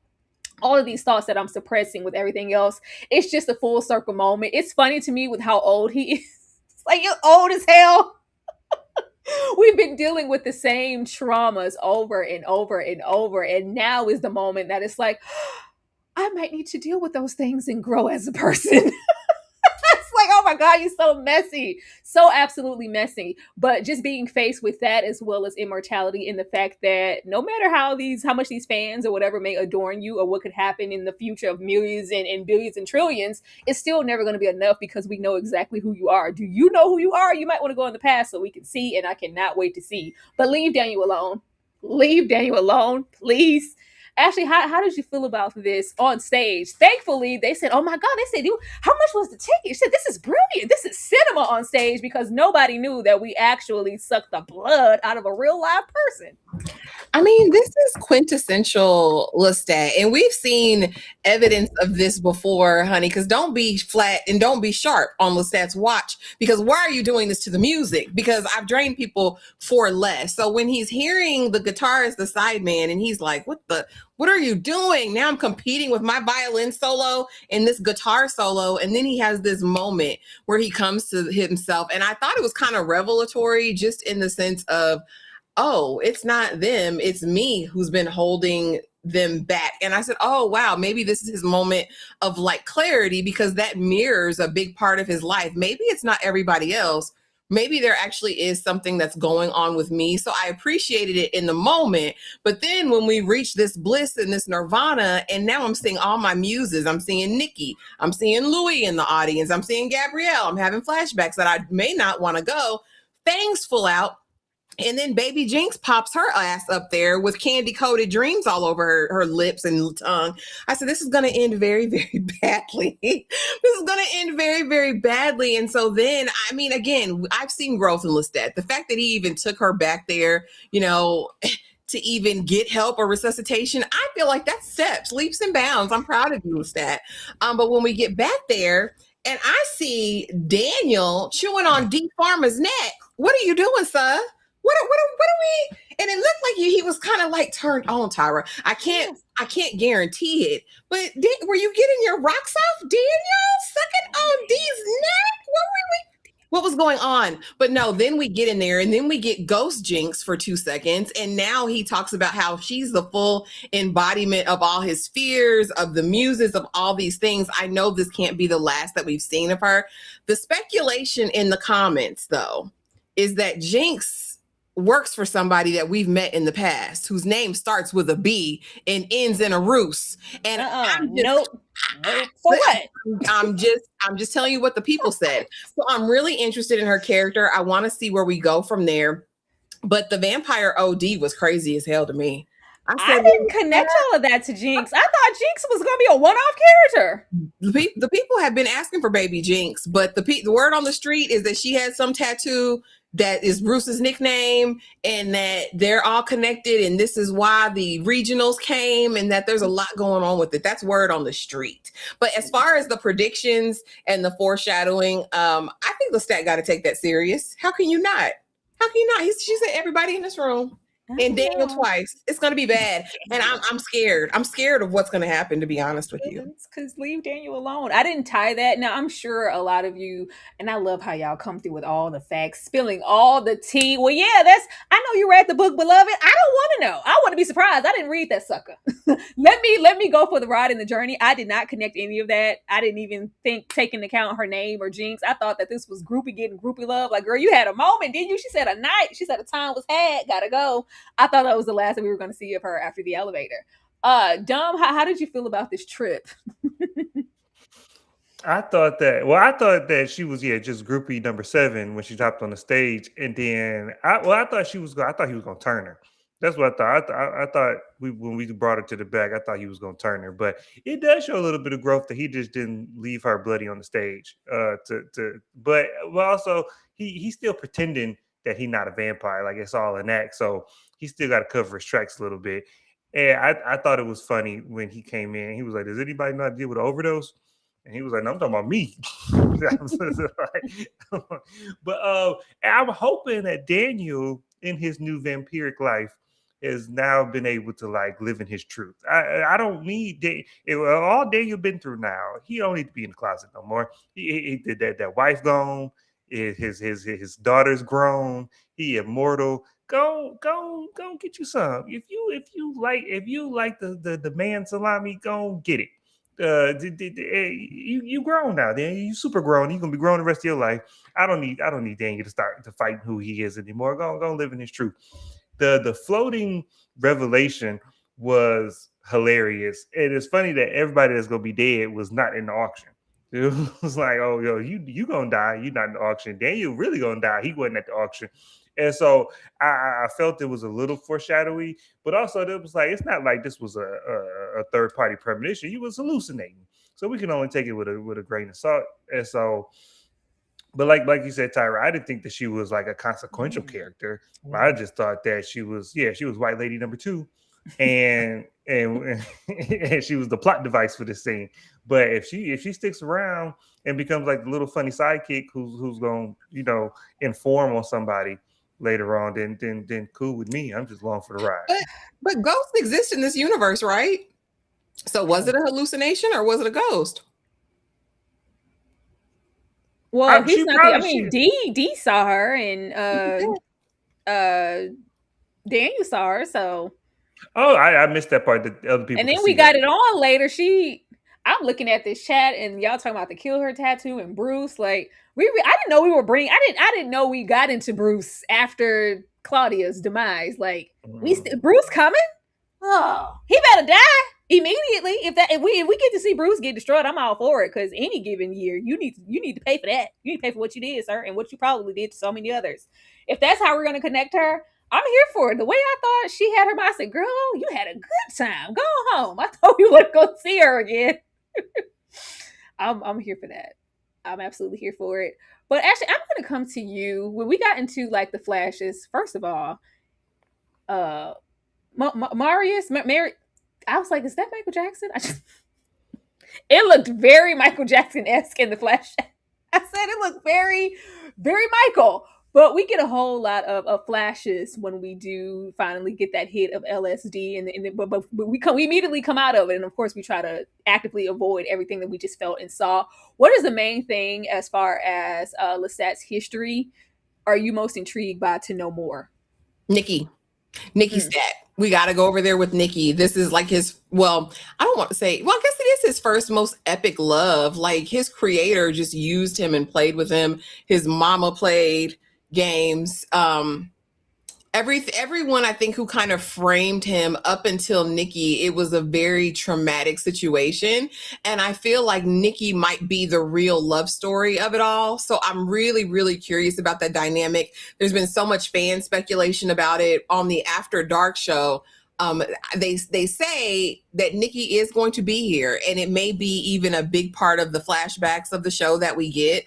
all of these thoughts that I'm suppressing with everything else. It's just a full circle moment. It's funny to me with how old he is. It's like, you're old as hell. We've been dealing with the same traumas over and over and over. And now is the moment that it's like, I might need to deal with those things and grow as a person. It's like, oh my God, you're so messy. So absolutely messy. But just being faced with that, as well as immortality, in the fact that no matter how much these fans or whatever may adorn you, or what could happen in the future of millions and billions and trillions, it's still never going to be enough, because we know exactly who you are. Do you know who you are? You might want to go in the past so we can see, and I cannot wait to see. But leave Daniel alone. Leave Daniel alone, please. Ashley, how did you feel about this on stage? Thankfully, they said, oh my God, they said, how much was the ticket? She said, this is brilliant. This is cinema on stage, because nobody knew that we actually sucked the blood out of a real live person. I mean, this is quintessential Lestat, and we've seen evidence of this before, honey, because don't be flat and don't be sharp on Lestat's watch, because why are you doing this to the music? Because I've drained people for less. So when he's hearing the guitarist, the sideman, and he's like, what are you doing? Now I'm competing with my violin solo and this guitar solo. And then he has this moment where he comes to himself. And I thought it was kind of revelatory, just in the sense of, oh, it's not them, it's me who's been holding them back. And I said, oh, wow, maybe this is his moment of like clarity, because that mirrors a big part of his life. Maybe it's not everybody else. Maybe there actually is something that's going on with me. So I appreciated it in the moment. But then when we reach this bliss and this nirvana, and now I'm seeing all my muses, I'm seeing Nikki, I'm seeing Louis in the audience, I'm seeing Gabrielle, I'm having flashbacks that I may not want to go. Fangs full out. And then Baby Jinx pops her ass up there with candy-coated dreams all over her lips and tongue. I said, this is going to end very, very badly. This is going to end very, very badly. And so then, I mean, again, I've seen growth in Lestat. The fact that he even took her back there, to even get help or resuscitation, I feel like that's steps, leaps and bounds. I'm proud of you, Lestat. But when we get back there, and I see Daniel chewing on D Pharma's neck, what are you doing, sir? What are we? And it looked like he was kind of like turned on, Tyra. I can't guarantee it. But were you getting your rocks off, Daniel? Sucking on D's neck? What were we? what was going on? But no, then we get in there and then we get Ghost Jinx for 2 seconds. And now he talks about how she's the full embodiment of all his fears, of the muses, of all these things. I know this can't be the last that we've seen of her. The speculation in the comments, though, is that Jinx works for somebody that we've met in the past whose name starts with a B and ends in a Roos. And nope. For what? I'm just telling you what the people said. So I'm really interested in her character. I want to see where we go from there. But the vampire OD was crazy as hell to me. I didn't connect all of that to Jinx. I thought Jinx was going to be a one-off character. The people have been asking for baby Jinx, but the word on the street is that she had some tattoo that is Bruce's nickname and that they're all connected and this is why the regionals came and that there's a lot going on with it. That's word on the street. But as far as the predictions and the foreshadowing, I think Lestat got to take that serious. How can you not? How can you not? She said everybody in this room. And Daniel twice. It's going to be bad. And I'm scared. I'm scared of what's going to happen, to be honest with you. Because leave Daniel alone. I didn't tie that. Now, I'm sure a lot of you, and I love how y'all come through with all the facts, spilling all the tea. Well, yeah, I know you read the book, beloved. I don't want to know. I want to be surprised. I didn't read that sucker. Let me go for the ride and the journey. I did not connect any of that. I didn't even take into account her name or Jinx. I thought that this was groupie getting groupie love. Like, girl, you had a moment, didn't you? She said a night. She said a time was had. Gotta go. I thought that was the last that we were going to see of her after the elevator. Dom, how did you feel about this trip? I thought that she was just groupie number 7 when she dropped on the stage, and then I thought he was going to turn her. That's what I thought. I thought when we brought her to the back, I thought he was going to turn her, but it does show a little bit of growth that he just didn't leave her bloody on the stage. But also he's still pretending that he's not a vampire, like it's all an act. So he still got to cover his tracks a little bit. And I thought it was funny when he came in. He was like, "Does anybody not deal with an overdose?" And he was like, "No, I'm talking about me." But I'm hoping that Daniel, in his new vampiric life, has now been able to like live in his truth. I don't need all Daniel been through now. He don't need to be in the closet no more. He did that wife gone. His daughter's grown. He immortal. Go get you some. If you like the man salami, go get it. You grown now. Then you super grown. You're gonna be grown the rest of your life. I don't need Daniel to start to fight who he is anymore. Go live in his truth. The floating revelation was hilarious. It is funny that everybody that's gonna be dead was not in the auction. It was like, oh, yo, you gonna die. You're not in the auction. Daniel really gonna die. He wasn't at the auction. And so I felt it was a little foreshadowy, but also it was like, it's not like this was a third party premonition. He was hallucinating. So we can only take it with a grain of salt. And so, but like you said, Tyra, I didn't think that she was like a consequential character. I just thought that she was white lady number 2. And she was the plot device for this scene. But if she sticks around and becomes like the little funny sidekick who's going to inform on somebody later on, then cool with me. I'm just along for the ride. But ghosts exist in this universe, right? So was it a hallucination or was it a ghost? Well, he's not. Dee saw her, and Daniel saw her. So. Oh, I missed that part. That other people. And then we got it on later. I'm looking at this chat, and y'all talking about the kill her tattoo and Bruce. Like I didn't know we were I didn't know we got into Bruce after Claudia's demise. Like Bruce coming? Oh, he better die immediately. If we get to see Bruce get destroyed, I'm all for it. Because any given year, you need to pay for that. You need to pay for what you did, sir, and what you probably did to so many others. If that's how we're gonna connect her, I'm here for it. The way I thought she had her mind, I said, "Girl, you had a good time. Go home." I thought we would go see her again. I'm here for that. I'm absolutely here for it. But actually, I'm going to come to you when we got into like the flashes. First of all, Marius, Mary. I was like, "Is that Michael Jackson?" It looked very Michael Jackson-esque in the flash. I said it looked very, very Michael. But we get a whole lot of flashes when we do finally get that hit of LSD, but we immediately come out of it, and of course we try to actively avoid everything that we just felt and saw. What is the main thing as far as Lestat's history are you most intrigued by to know more? Nikki Mm. Stat. We got to go over there with Nikki. This is like his, well, I don't want to say, well, I guess it is his first most epic love. Like his creator just used him and played with him. His mama played games. Everyone I think who kind of framed him up until Nikki, it was a very traumatic situation, and I feel like Nikki might be the real love story of it all. So I'm really curious about that dynamic. There's been so much fan speculation about it on the After Dark show. They say that Nikki is going to be here, and it may be even a big part of the flashbacks of the show that we get.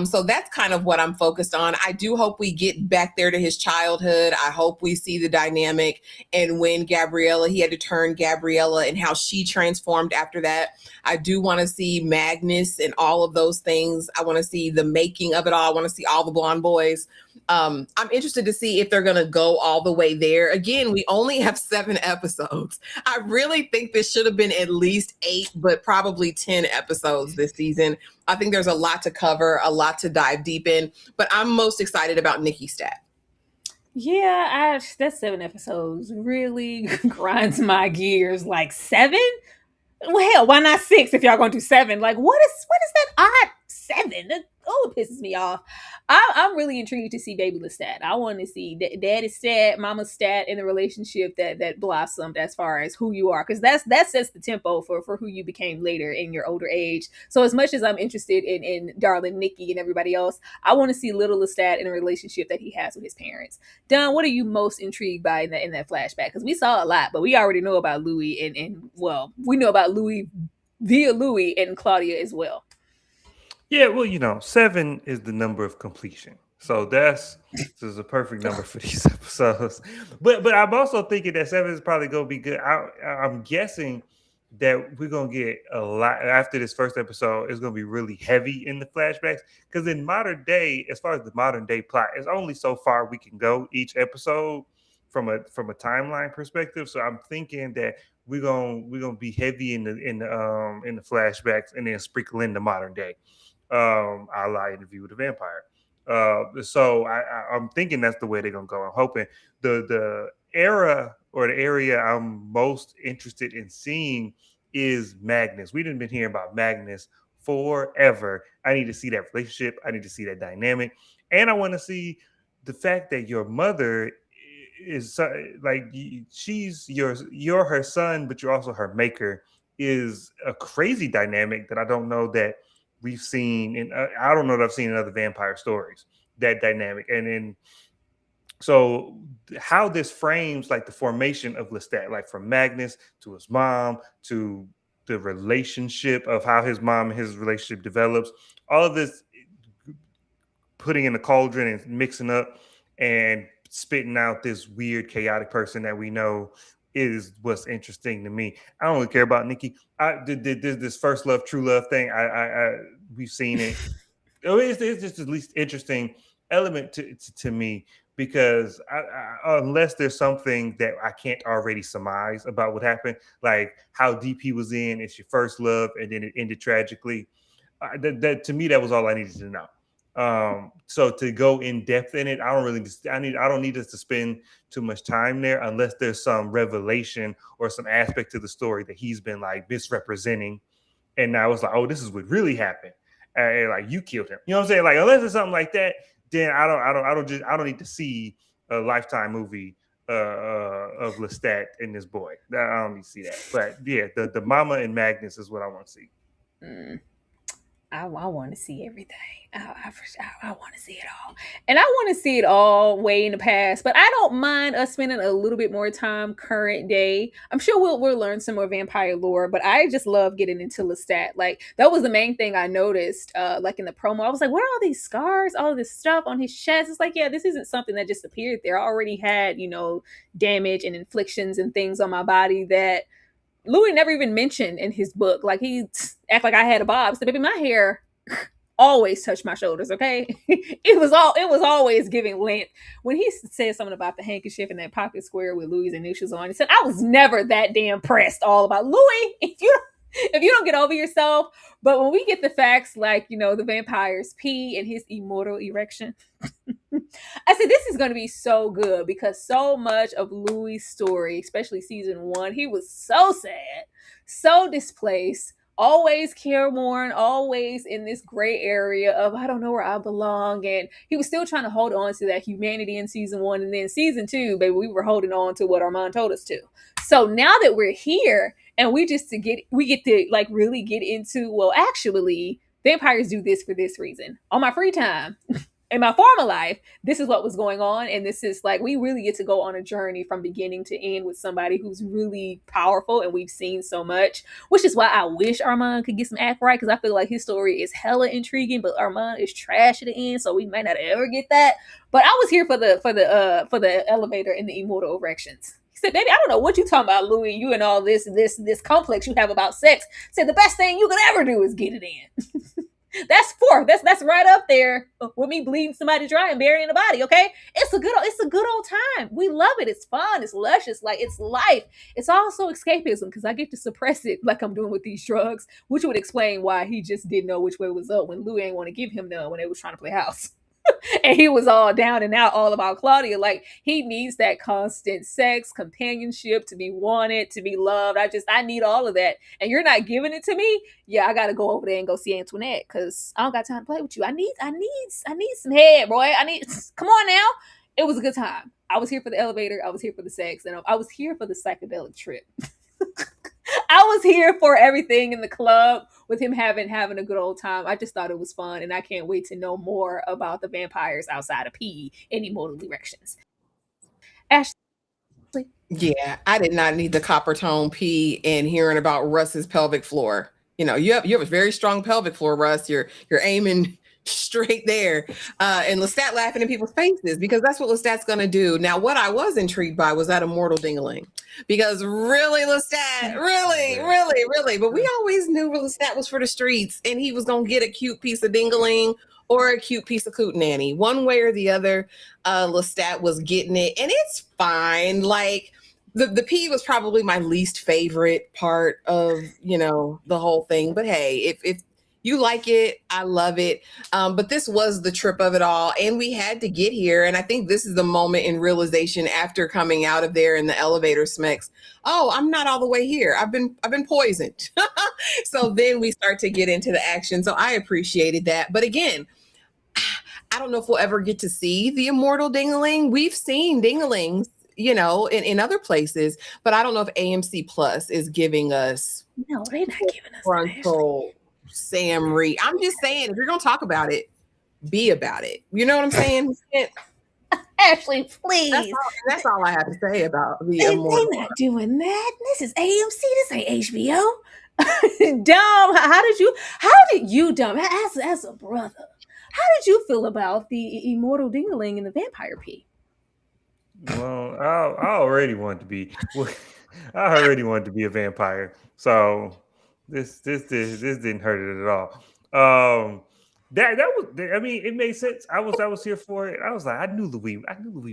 So that's kind of what I'm focused on. I do hope we get back there to his childhood. I hope we see the dynamic and when Gabriella, he had to turn Gabriella and how she transformed after that. I do want to see Magnus and all of those things. I want to see the making of it all. I want to see all the blonde boys. I'm interested to see if they're going to go all the way there. Again, we only have 7 episodes. I really think this should have been at least 8, but probably 10 episodes this season. I think there's a lot to cover, a lot to dive deep in, but I'm most excited about Nikki Stat. Yeah, that 7 episodes really grinds my gears. Like 7? Well, hell, why not 6 if y'all gonna do 7? Like, what is that odd 7? Oh, it pisses me off. I'm really intrigued to see Baby Lestat. I want to see Daddy Stat, Mama Stat in the relationship that blossomed as far as who you are, because that sets the tempo for who you became later in your older age. So as much as I'm interested in darling Nikki and everybody else, I want to see little Lestat in a relationship that he has with his parents. Don, what are you most intrigued by in that flashback? Because we saw a lot, but we already know about Louis and well, we know about Louis via Louis and Claudia as well. Yeah, well, 7 is the number of completion. So this is a perfect number for these episodes. But I'm also thinking that 7 is probably going to be good. I'm guessing that we're going to get a lot after this first episode. It's going to be really heavy in the flashbacks, because in modern day, as far as the modern day plot, it's only so far we can go each episode from a timeline perspective. So I'm thinking that we're gonna be heavy in the flashbacks and then sprinkle in the modern day, a la Interview with the Vampire. So I'm thinking that's the way they're gonna go. I'm hoping the era or the area I'm most interested in seeing is Magnus. We didn't been hearing about Magnus forever. I need to see that relationship. I need to see that dynamic, and I want to see the fact that your mother is like you're her son, but you're also her maker. Is a crazy dynamic that I don't know that we've seen, and I don't know that I've seen in other vampire stories, that dynamic. And then so how this frames like the formation of Lestat, like from Magnus to his mom to the relationship of how his mom and his relationship develops, all of this putting in the cauldron and mixing up and spitting out this weird chaotic person that we know is what's interesting to me. I don't really care about Nikki. I did this first love, true love thing. We've seen it. It's just at least interesting element to me, because unless there's something that I can't already surmise about what happened, like how deep he was in, it's your first love and then it ended tragically. That to me, that was all I needed to know. So to go in depth in it, I don't need us to spend too much time there unless there's some revelation or some aspect to the story that he's been like misrepresenting. And now it's like, oh, this is what really happened. Like you killed him. You know what I'm saying? Like unless it's something like that, then I don't need to see a Lifetime movie of Lestat and this boy. I don't need to see that. But yeah, the mama and Magnus is what I want to see. I want to see everything. I want to see it all. And I want to see it all way in the past, but I don't mind us spending a little bit more time current day. I'm sure we'll learn some more vampire lore, but I just love getting into Lestat. Like that was the main thing I noticed, like in the promo. I was like, what are all these scars, all this stuff on his chest? It's like, yeah, this isn't something that just appeared there. I already had, damage and inflictions and things on my body that Louis never even mentioned in his book. Like he act like I had a bob. So baby, my hair always touched my shoulders. Okay, it was always giving length. When he said something about the handkerchief in that pocket square with Louis' initials on, he said, "I was never that damn pressed all about Louis. If you don't get over yourself." But when we get the facts, like, the vampire's pee and his immortal erection, I said, this is going to be so good, because so much of Louis' story, especially season 1, he was so sad, so displaced, always careworn, always in this gray area of, I don't know where I belong. And he was still trying to hold on to that humanity in season 1. And then season 2, baby, we were holding on to what Armand told us to. So now that we're here and we get to like really get into, well, actually, vampires do this for this reason. On my free time, in my former life, this is what was going on. And this is like, we really get to go on a journey from beginning to end with somebody who's really powerful, and we've seen so much, which is why I wish Armand could get some act right, because I feel like his story is hella intriguing, but Armand is trash at the end, so we might not ever get that. But I was here for the elevator and the immortal erections. He said, "Baby, I don't know what you talking about, Louis, you and all this complex you have about sex." He said, "The best thing you could ever do is get it in." That's fourth. That's right up there with me bleeding somebody dry and burying the body. Okay, it's a good old time. We love it. It's fun. It's luscious. Like, it's life. It's also escapism, because I get to suppress it like I'm doing with these drugs, which would explain why he just didn't know which way was up when Louis ain't want to give him none when they was trying to play house. And he was all down and out all about Claudia. Like, he needs that constant sex, companionship, to be wanted, to be loved. I need all of that. And you're not giving it to me. Yeah, I gotta go over there and go see Antoinette, because I don't got time to play with you. I need some head, boy. Come on now. It was a good time. I was here for the elevator. I was here for the sex, and I was here for the psychedelic trip. I was here for everything in the club with him having a good old time. I just thought it was fun, and I can't wait to know more about the vampires outside of pee and immortal erections. Ashley. Yeah, I did not need the copper tone pee and hearing about Russ's pelvic floor. You have a very strong pelvic floor, Russ. You're aiming straight there. And Lestat laughing in people's faces, because that's what Lestat's going to do. Now, what I was intrigued by was that immortal dingling, because really, Lestat, really, but we always knew Lestat was for the streets, and he was going to get a cute piece of dingling or a cute piece of cootenanny. One way or the other, Lestat was getting it, and it's fine. Like, the pee was probably my least favorite part of, the whole thing. But hey, if you like it, I love it. But this was the trip of it all, and we had to get here. And I think this is the moment in realization after coming out of there in the elevator smecks. Oh, I'm not all the way here. I've been poisoned. So then we start to get into the action. So I appreciated that. But again, I don't know if we'll ever get to see the immortal dingling. We've seen dinglings, in other places, but I don't know if AMC Plus is giving us. No, they're not giving us frontal Sam Reid. I'm just saying, if you're gonna talk about it, be about it. You know what I'm saying? Ashley, please. That's all I have to say about the immortal. They're not doing that. This is AMC. This ain't HBO. Dumb. How did you, Dumb, as a brother, how did you feel about the immortal dingling and the vampire pee? Well, I already wanted to be. I already wanted to be a vampire, so this didn't hurt it at all. That was. I mean, it made sense. I was here for it. I was like, I knew Louis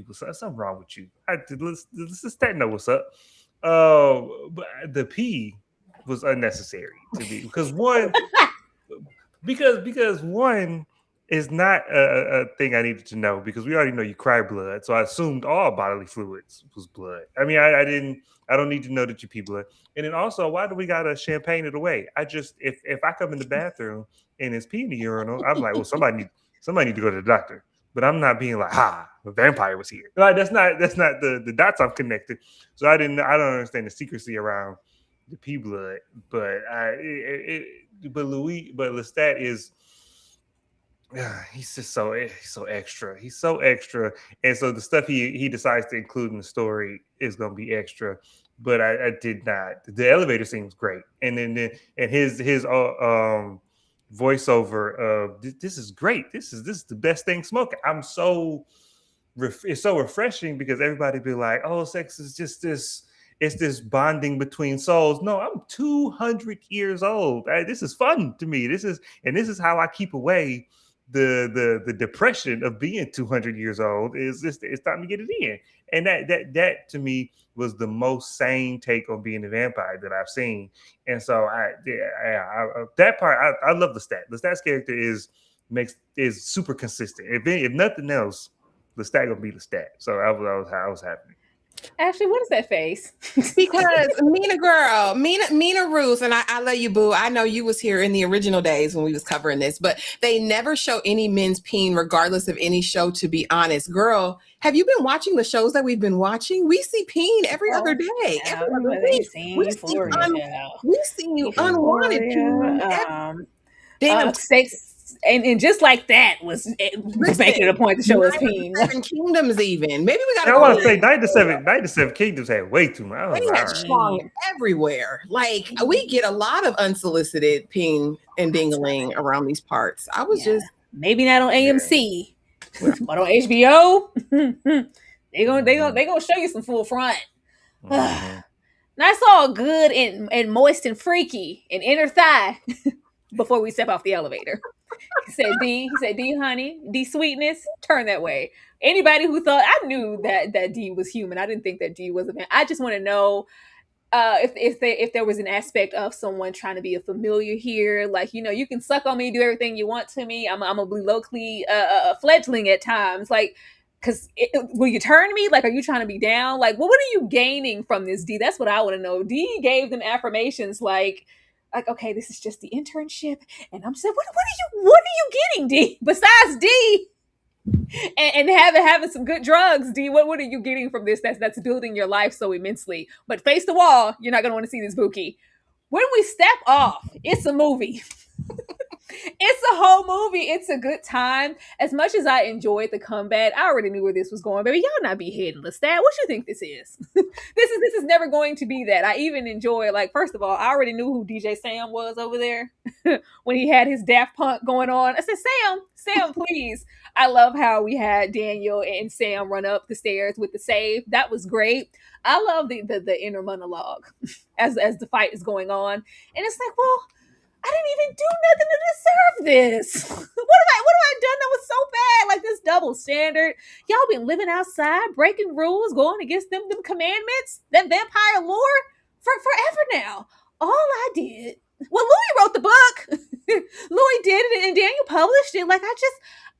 was something wrong with you. Let's just know what's up. But the pee was unnecessary to me, because one is not a thing I needed to know, because we already know you cry blood. So I assumed all bodily fluids was blood. I mean, I don't need to know that you pee blood. And then also, why do we gotta champagne it away? If I come in the bathroom and it's pee in the urinal, I'm like, well, somebody need to go to the doctor. But I'm not being like, the vampire was here. Like, that's not the dots I'm connected. So I don't understand the secrecy around the pee blood. But Lestat is. He's just so extra. He's so extra, and so the stuff he decides to include in the story is going to be extra. But I did not. The elevator scene was great, and then his voiceover of this is great. This is the best thing smoking. It's so refreshing, because everybody be like, oh, sex is just this. it's this bonding between souls. No, I'm 200 years old. This is fun to me. This is how I keep away the depression of being 200 years old. Is this it's time to get it in. And that to me was the most sane take on being a vampire that I've seen. And so that part I love Lestat. Lestat's character is super consistent. If nothing else, Lestat gonna be Lestat. So I was happy. Ashley, what is that face? Because Mina Ruth, and I love you, boo. I know you was here in the original days when we was covering this, but they never show any men's peen regardless of any show, to be honest. Girl, have you been watching the shows that we've been watching? We see peen every other day. Every other week. We see you unwanted peen. Damn. And just like that was making it a point to show us peen. 7 Kingdoms, even. Maybe we got to I want to say 97 Kingdoms had way too much. They had schlong everywhere. Like, we get a lot of unsolicited ping and dingling around these parts. I was just... Maybe not on AMC, but on HBO, they gonna show you some full front. That's all good and moist and freaky and inner thigh before we step off the elevator. He said, D, honey, D, sweetness, turn that way. Anybody who thought, I knew that D was human. I didn't think that D was a man. I just want to know if there was an aspect of someone trying to be a familiar here. Like, you can suck on me, do everything you want to me. I'm a locally fledgling at times. Like, because will you turn me? Like, are you trying to be down? Like, what are you gaining from this, D? That's what I want to know. D gave them affirmations like, okay, this is just the internship, and I'm saying, what are you getting, D? Besides D, and having some good drugs, D, what are you getting from this? That's building your life so immensely. But face the wall, you're not gonna want to see this Buki. When we step off, it's a movie. It's a whole movie. It's a good time. As much as I enjoyed the combat, I already knew where this was going. Baby, y'all not beheading Lestat. What you think this is? This is never going to be that. I even enjoy, like, first of all, I already knew who DJ Sam was over there when he had his Daft Punk going on. I said, Sam, please. I love how we had Daniel and Sam run up the stairs with the save. That was great. I love the inner monologue as the fight is going on. And it's like, well, I didn't even do nothing to deserve this. What have I done that was so bad? Like, this double standard. Y'all been living outside, breaking rules, going against them commandments, that vampire lore for forever now. All I did, well, Louis wrote the book. Louis did it, and Daniel published it. Like,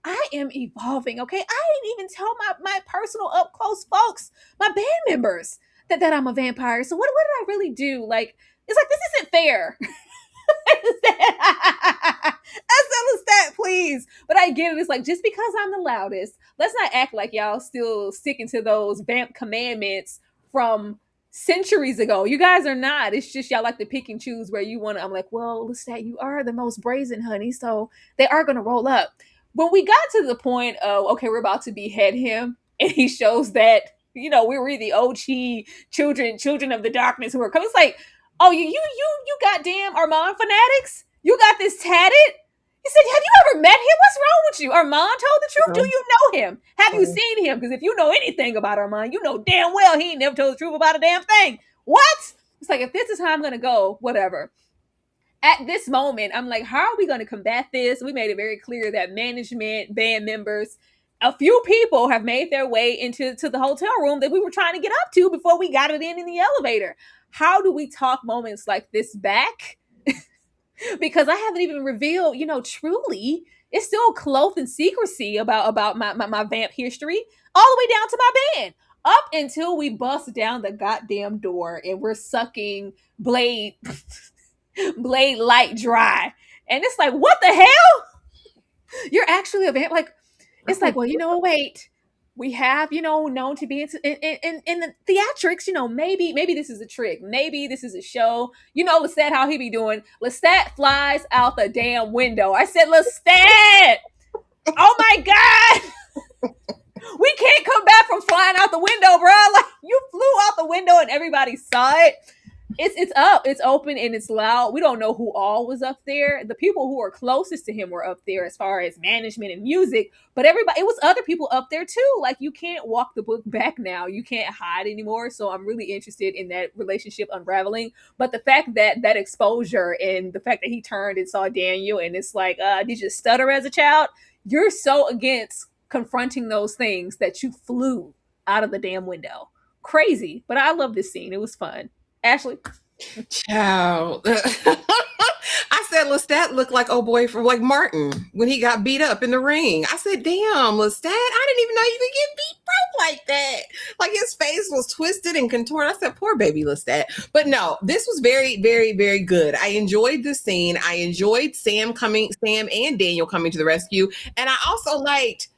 I am evolving, okay? I didn't even tell my personal up close folks, my band members, that I'm a vampire. So what did I really do? Like, it's like, this isn't fair. I said Lestat, please. But I get it. It's like, just because I'm the loudest, let's not act like y'all still sticking to those vamp commandments from centuries ago. You guys are not. It's just y'all like to pick and choose where you want to. I'm like, well, Lestat, you are the most brazen, honey, so they are going to roll up. When we got to the point of, okay, we're about to behead him, and he shows that, we're the OG children of the darkness who are coming. It's like, oh, you goddamn Armand fanatics? You got this tatted? He said, have you ever met him? What's wrong with you? Armand told the truth. Do you know him? Have you seen him? Because if you know anything about Armand, you know damn well he ain't never told the truth about a damn thing. What? It's like, if this is how I'm going to go, whatever. At this moment, I'm like, how are we going to combat this? We made it very clear that management, band members, a few people have made their way into the hotel room that we were trying to get up to before we got it in the elevator. How do we talk moments like this back? Because I haven't even revealed, truly, it's still clothed in secrecy about my vamp history, all the way down to my band, up until we bust down the goddamn door and we're sucking blade light dry. And it's like, what the hell? You're actually a vamp? Like, it's like, well, wait. We have, known to be in the theatrics, maybe this is a trick. Maybe this is a show. Lestat, how he be doing. Lestat flies out the damn window. I said, Lestat! Oh my God! We can't come back from flying out the window, bro. Like, you flew out the window and everybody saw it. It's open and it's loud. We don't know who all was up there. The people who are closest to him were up there as far as management and music, but everybody, it was other people up there too. Like, you can't walk the book back now. You can't hide anymore. So I'm really interested in that relationship unraveling. But the fact that that exposure and the fact that he turned and saw Daniel and it's like, did you stutter as a child? You're so against confronting those things that you flew out of the damn window. Crazy. But I love this scene. It was fun. Ashley. Child. I said Lestat looked like old boy from like Martin when he got beat up in the ring. I said, damn, Lestat, I didn't even know you could get beat broke like that. Like his face was twisted and contorted. I said, poor baby Lestat. But no, this was very, very, very good. I enjoyed this scene. I enjoyed Sam and Daniel coming to the rescue. And I also liked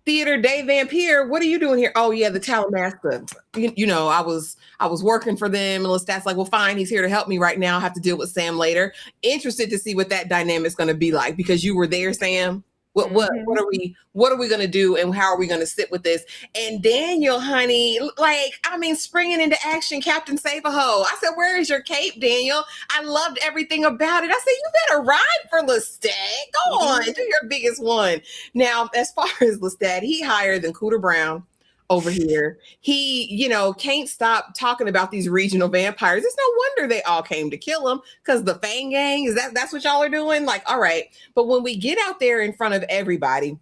Theater Day Vampire. What are you doing here? Oh yeah, the Talamasca. You know, I was working for them, and Lestat's like, well, fine, he's here to help me right now. I have to deal with Sam later. Interested to see what that dynamic's going to be like because you were there, Sam. What are we gonna do and how are we gonna sit with this? And Daniel, honey, like, I mean, springing into action, Captain Save-A-Ho. I said, where is your cape, Daniel? I loved everything about it. I said, you better ride for Lestat. Go on, do your biggest one. Now, as far as Lestat, he higher than Cooter Brown over here. He, can't stop talking about these regional vampires. It's no wonder they all came to kill him because the Fang Gang, that's what y'all are doing? Like, all right. But when we get out there in front of everybody,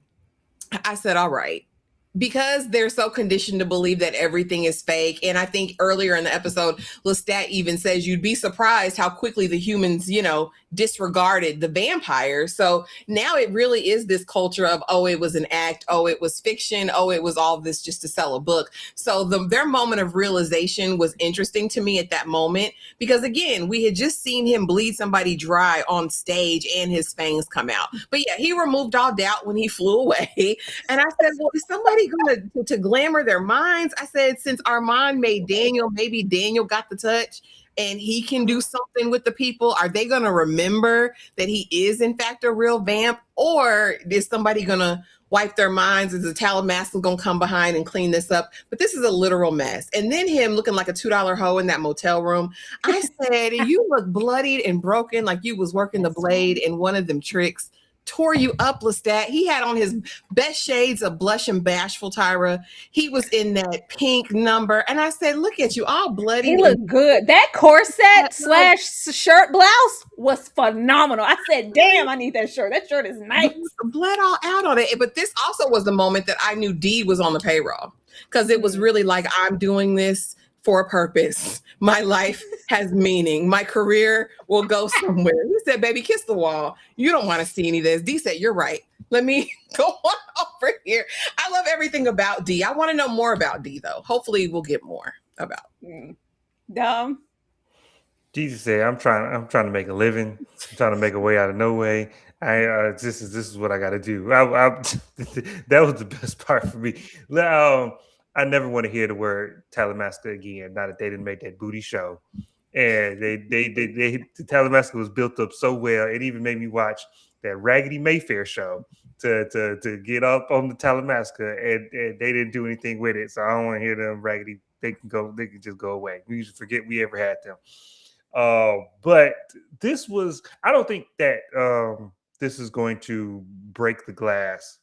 I said, all right. Because they're so conditioned to believe that everything is fake. And I think earlier in the episode, Lestat even says you'd be surprised how quickly the humans, disregarded the vampires. So now it really is this culture of, oh, it was an act. Oh, it was fiction. Oh, it was all this just to sell a book. So their moment of realization was interesting to me at that moment. Because again, we had just seen him bleed somebody dry on stage and his fangs come out. But yeah, he removed all doubt when he flew away. And I said, well, is somebody going to glamour their minds? I said, since Armand made Daniel, maybe Daniel got the touch and he can do something with the people. Are they going to remember that he is in fact a real vamp? Or is somebody going to wipe their minds? Is the Talamasca going to come behind and clean this up? But this is a literal mess. And then him looking like a $2 hoe in that motel room. I said, you look bloodied and broken like you was working the blade in one of them tricks. Tore you up, Lestat. He had on his best shades of blush and bashful, Tyra. He was in that pink number. And I said, look at you, all bloody. He looked good. That corset / shirt blouse was phenomenal. I said, damn, I need that shirt. That shirt is nice. Bled all out on it. But this also was the moment that I knew Dee was on the payroll. Because it was really like, I'm doing this for a purpose. My life has meaning. My career will go somewhere. He said, baby, kiss the wall. You don't want to see any of this. Dee said, you're right. Let me go on over here. I love everything about Dee. I want to know more about Dee, though. Hopefully we'll get more about. Dumb. Jesus said, I'm trying to make a living. I'm trying to make a way out of no way. This is what I got to do. That was the best part for me. I never want to hear the word Talamasca again. Now that they didn't make that booty show, and the Talamasca was built up so well, it even made me watch that Raggedy Mayfair show to get up on the Talamasca, and they didn't do anything with it. So I don't want to hear them Raggedy. They can just go away. We usually forget we ever had them. But this was. I don't think that this is going to break the glass,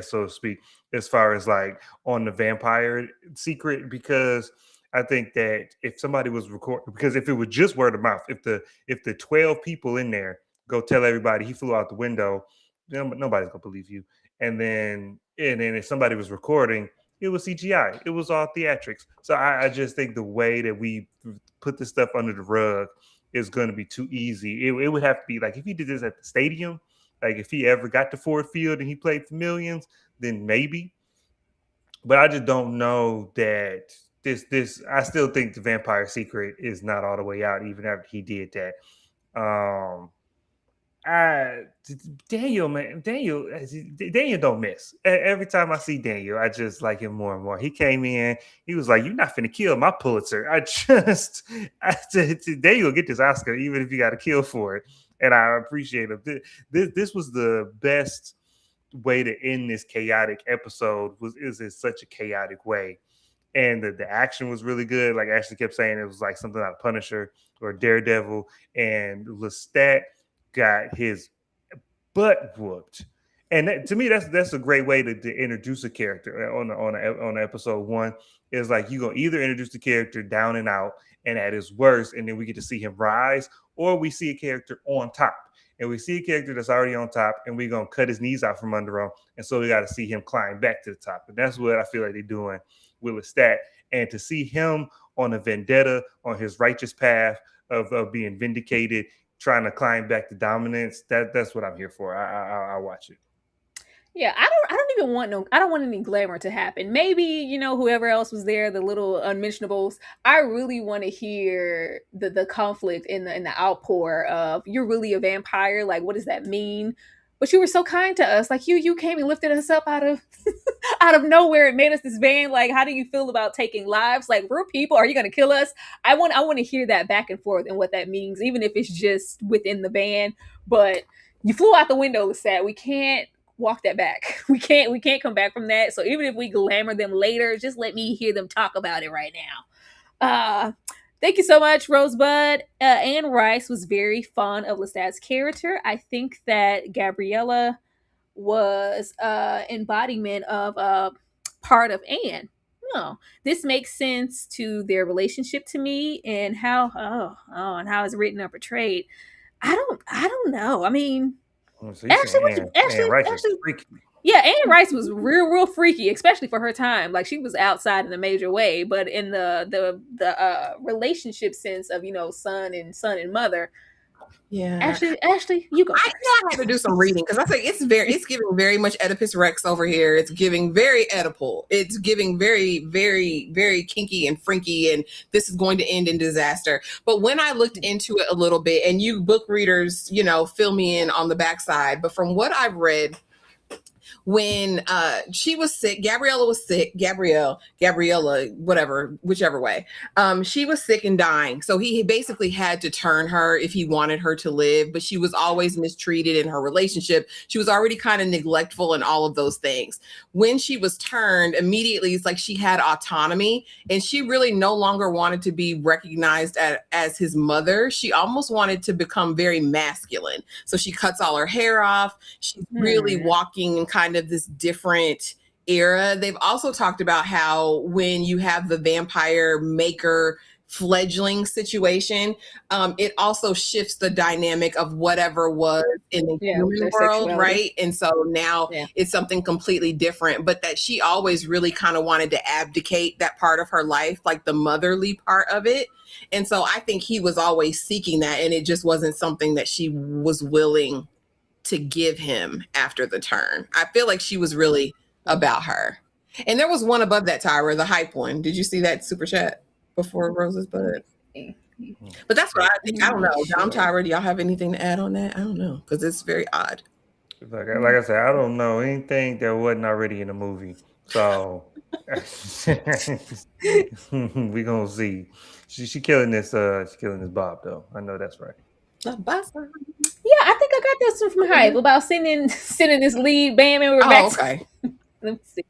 so to speak, as far as like on the vampire secret, because I think that if somebody was recording, because if it was just word of mouth, if the 12 people in there go tell everybody he flew out the window, nobody's gonna believe you. And then if somebody was recording, it was CGI. It was all theatrics. So I just think the way that we put this stuff under the rug is going to be too easy. It would have to be like if he did this at the stadium, like if he ever got to Ford Field and he played for millions, then maybe. But I just don't know that this. I still think the Vampire Secret is not all the way out, even after he did that. Daniel don't miss. Every time I see Daniel, I just like him more and more. He came in, he was like, "You're not finna kill my Pulitzer." I said, Daniel get this Oscar, even if you got to kill for it. And I appreciate him. This was the best way to end this chaotic episode. Is in such a chaotic way. and the action was really good. Like Ashley kept saying, it was like something out of Punisher or Daredevil, and Lestat got his butt whooped. And to me, that's a great way to introduce a character on episode one. Is like you gonna either introduce the character down and out and at his worst, and then we get to see him rise, or we see a character on top. And we see a character that's already on top, and we're gonna cut his knees out from under him, and so we got to see him climb back to the top. And that's what I feel like they're doing with Lestat. And to see him on a vendetta, on his righteous path of being vindicated, trying to climb back to dominance, that's what I'm here for. I watch it. Yeah, I don't want any glamour to happen. Maybe, whoever else was there, the little unmentionables. I really want to hear the conflict in the outpour of, you're really a vampire, like what does that mean? But you were so kind to us. Like you came and lifted us up out of out of nowhere and made us this band. Like, how do you feel about taking lives? Like, we're people, are you gonna kill us? I want to hear that back and forth and what that means, even if it's just within the band. But you flew out the window, Lestat. We can't walk that back. We can't come back from that. So even if we glamour them later, just let me hear them talk about it right now. Thank you so much, Rosebud. Anne Rice was very fond of Lestat's character. I think that Gabriella was embodiment of part of Anne. No, this makes sense to their relationship to me, and how and how it's written or portrayed. I don't know. I mean, So Ashley, Rice is freaky. Yeah, Anne Rice was real freaky, especially for her time. Like, she was outside in a major way, but in the relationship sense of, son and mother. Yeah, Ashley, you go. I have to do some reading, because I think it's giving very much Oedipus Rex over here. It's giving very Oedipal. It's giving very, very, very kinky and freaky, and this is going to end in disaster. But when I looked into it a little bit, and you book readers, fill me in on the backside, but from what I've read, when she was sick, Gabriella, whatever, whichever way, she was sick and dying. So he basically had to turn her if he wanted her to live, but she was always mistreated in her relationship. She was already kind of neglectful and all of those things. When she was turned, immediately it's like she had autonomy, and she really no longer wanted to be recognized as his mother. She almost wanted to become very masculine. So she cuts all her hair off. She's really walking in kind of this different era. They've also talked about how when you have the vampire maker fledgling situation, it also shifts the dynamic of whatever was in the human world, right? And so now it's something completely different, but that she always really kind of wanted to abdicate that part of her life, like the motherly part of it. And so I think he was always seeking that, and it just wasn't something that she was willing to give him after the turn. I feel like she was really about her. And there was one above that, Tyra, the hype one. Did you see that super chat before Rose's Bud? But that's what I think. I don't know. Dom, Tyra, do y'all have anything to add on that? I don't know, because it's very odd. Like I said, I don't know anything that wasn't already in the movie. So we gonna see. She killing this. She's killing this Bob though. I know that's right. Yeah, I think I got this one from Hype about sending this lead bam and we're back. Okay. Let me see.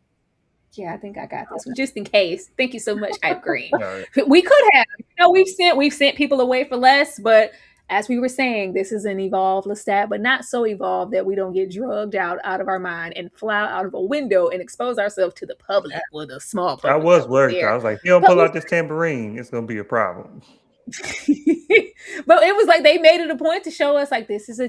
Yeah, I think I got this one just in case. Thank you so much, Hype Green. Right. We could have, we've sent people away for less, but as we were saying, this is an evolved Lestat, but not so evolved that we don't get drugged out of our mind and fly out of a window and expose ourselves to the public with a small public. I was worried. I was like, you don't pull out this tambourine, it's gonna be a problem. But it was like they made it a point to show us like this is a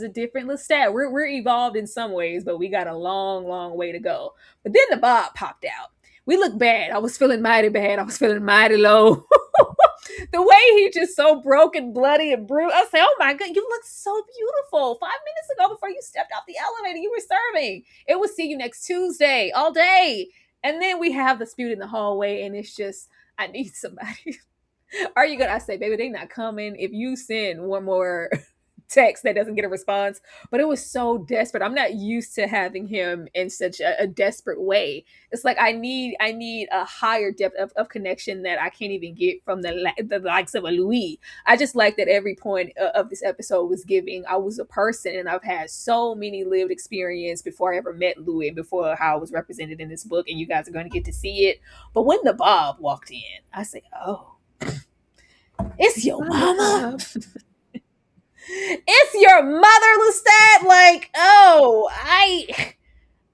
different Lestat. We're evolved in some ways, but we got a long way to go. But then the Bob popped out. We looked bad. I was feeling mighty bad. I was feeling mighty low. The way he just so broken, bloody, and bruised. I say, oh my God, you look so beautiful. 5 minutes ago, before you stepped off the elevator, you were serving. It was see you next Tuesday all day. And then we have the spewed in the hallway, and it's just, I need somebody. Are you gonna? I say, baby, they not coming. If you send one more text that doesn't get a response, but it was so desperate. I'm not used to having him in such a desperate way. It's like I need a higher depth of connection that I can't even get from the likes of a Louis. I just like that every point of this episode was giving I was a person, and I've had so many lived experience before I ever met Louis and before how I was represented in this book, and you guys are going to get to see it. But when the Bob walked in, I said, "Oh, it's your mama." It's your mother, Lestat. Like, oh,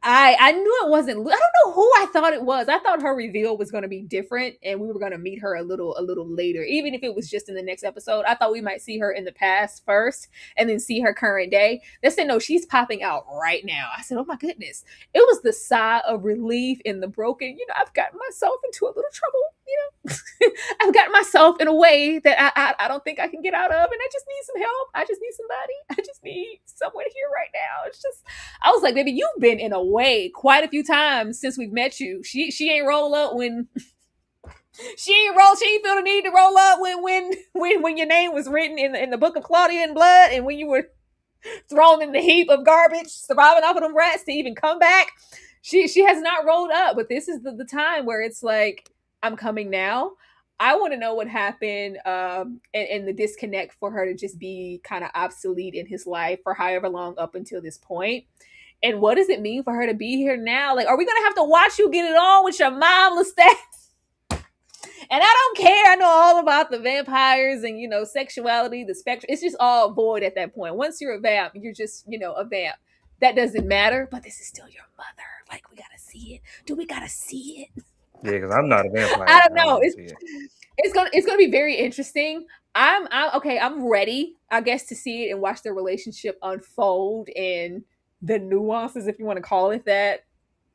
I knew it wasn't. I don't know who I thought it was. I thought her reveal was going to be different, and we were going to meet her a little later. Even if it was just in the next episode, I thought we might see her in the past first, and then see her current day. They said no, she's popping out right now. I said, oh my goodness! It was the sigh of relief in the broken. I've gotten myself into a little trouble. I've gotten myself in a way that I don't think I can get out of, and I just need some help. I just need somebody. I just need someone here right now. It's just, I was like, baby, you've been in a way quite a few times since we've met you. She ain't roll up when she ain't feel the need to roll up when your name was written in the book of Claudia in blood, and when you were thrown in the heap of garbage, surviving off of them rats to even come back. She has not rolled up, but this is the time where it's like, I'm coming now. I want to know what happened and the disconnect for her to just be kind of obsolete in his life for however long up until this point. And what does it mean for her to be here now? Like, are we going to have to watch you get it on with your mom, Lestat? And I don't care. I know all about the vampires and, sexuality, the spectrum. It's just all void at that point. Once you're a vamp, you're just, a vamp. That doesn't matter, but this is still your mother. Like, we got to see it. Do we got to see it? Yeah, because I'm not a vampire. I don't know. It's gonna be very interesting. I'm okay. I'm ready, I guess, to see it and watch their relationship unfold and the nuances, if you want to call it that,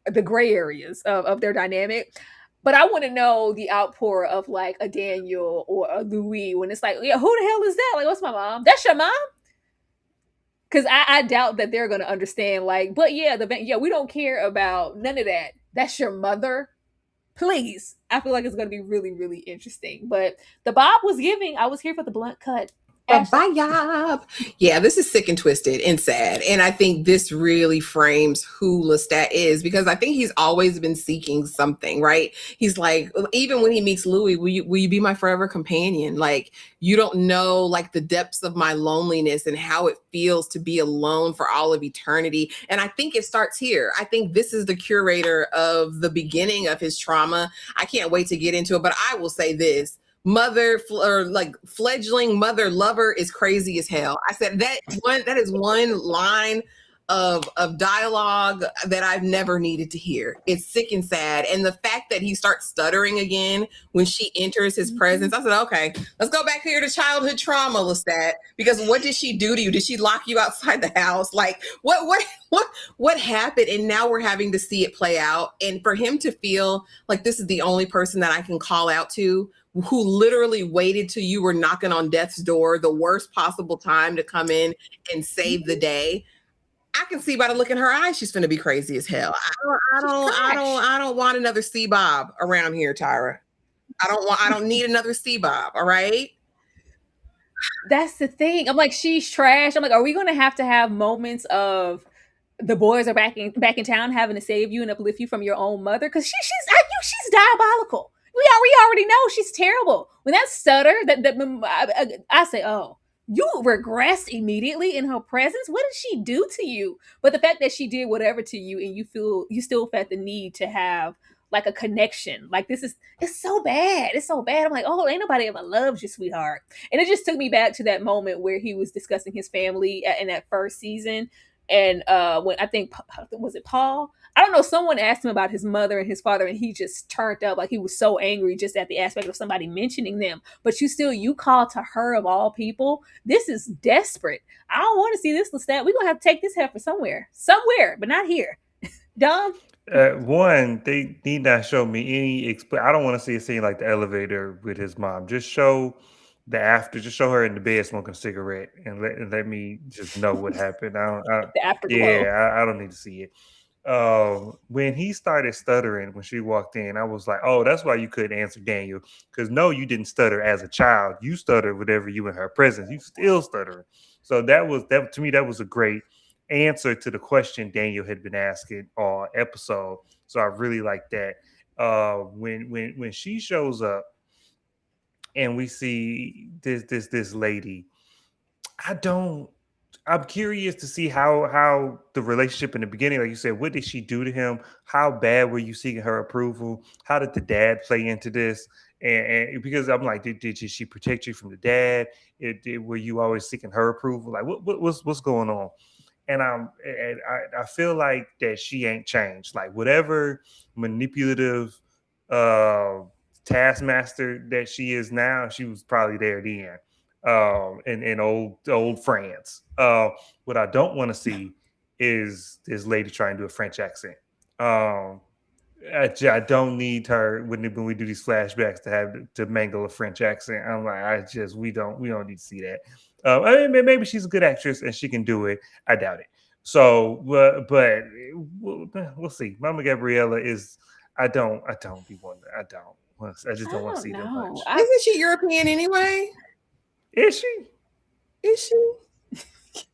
the gray areas of their dynamic. But I want to know the outpour of like a Daniel or a Louis when it's like, yeah, who the hell is that? Like, what's my mom? That's your mom? Because I doubt that they're gonna understand. Like, but yeah, we don't care about none of that. That's your mother. Please. I feel like it's going to be really, really interesting. But the Bob was giving. I was here for the blunt cut. Yeah, this is sick and twisted and sad. And I think this really frames who Lestat is, because I think he's always been seeking something, right? He's like, even when he meets Louis, will you be my forever companion? Like, you don't know like the depths of my loneliness and how it feels to be alone for all of eternity. And I think it starts here. I think this is the curator of the beginning of his trauma. I can't wait to get into it, but I will say this. Fledgling mother lover is crazy as hell. I said that is one line of dialogue that I've never needed to hear. It's sick and sad. And the fact that he starts stuttering again when she enters his presence, I said, okay, let's go back here to childhood trauma, Lestat, because what did she do to you? Did she lock you outside the house? Like what happened? And now we're having to see it play out. And for him to feel like this is the only person that I can call out to, who literally waited till you were knocking on death's door, the worst possible time to come in and save the day. I can see by the look in her eyes, she's gonna be crazy as hell. I don't want another C Bob around here, Tyra. I don't need another C Bob. All right. That's the thing. I'm like, she's trash. I'm like, are we gonna have to have moments of the boys are back in town having to save you and uplift you from your own mother? Because she's diabolical. We already know she's terrible. When that stutter, I say, oh, you regressed immediately in her presence. What did she do to you? But the fact that she did whatever to you, and you still felt the need to have like a connection. Like it's so bad. It's so bad. I'm like, oh, ain't nobody ever loved you, sweetheart. And it just took me back to that moment where he was discussing his family in that first season. And when I think, was it Paul? I don't know, someone asked him about his mother and his father, and he just turned up. Like, he was so angry just at the aspect of somebody mentioning them. But you call to her of all people. This is desperate. I don't want to see this, Lestat. We're going to have to take this heifer somewhere, but not here. Dom? One, they need not show me any. I don't want to see a scene like the elevator with his mom. Just show the after. Just show her in the bed smoking a cigarette, and let me just know what happened. The afterglow. Yeah, I don't need to see it. When he started stuttering when she walked in, I was like, oh, that's why you couldn't answer Daniel. Because no, you didn't stutter as a child. You stuttered whenever you in her presence. You still stuttering. So that to me, that was a great answer to the question Daniel had been asking all episode. So I really like that. When she shows up and we see this lady, I don't. I'm curious to see how the relationship in the beginning, like you said, what did she do to him? How bad were you seeking her approval? How did the dad play into this? And because I'm like, did she protect you from the dad? Were you always seeking her approval? Like, what's going on? And I feel like that she ain't changed. Like whatever manipulative uh taskmaster that she is now, she was probably there then. In old France. What I don't want to see is this lady trying to do a French accent. I don't need her when we do these flashbacks to have to mangle a French accent. I'm like, we don't need to see that. I mean, maybe she's a good actress and she can do it. I doubt it. So, but we'll see. Mama Gabriella is. I don't be one. I don't. I just don't want to see that much. Isn't she European anyway? Is she? Is she?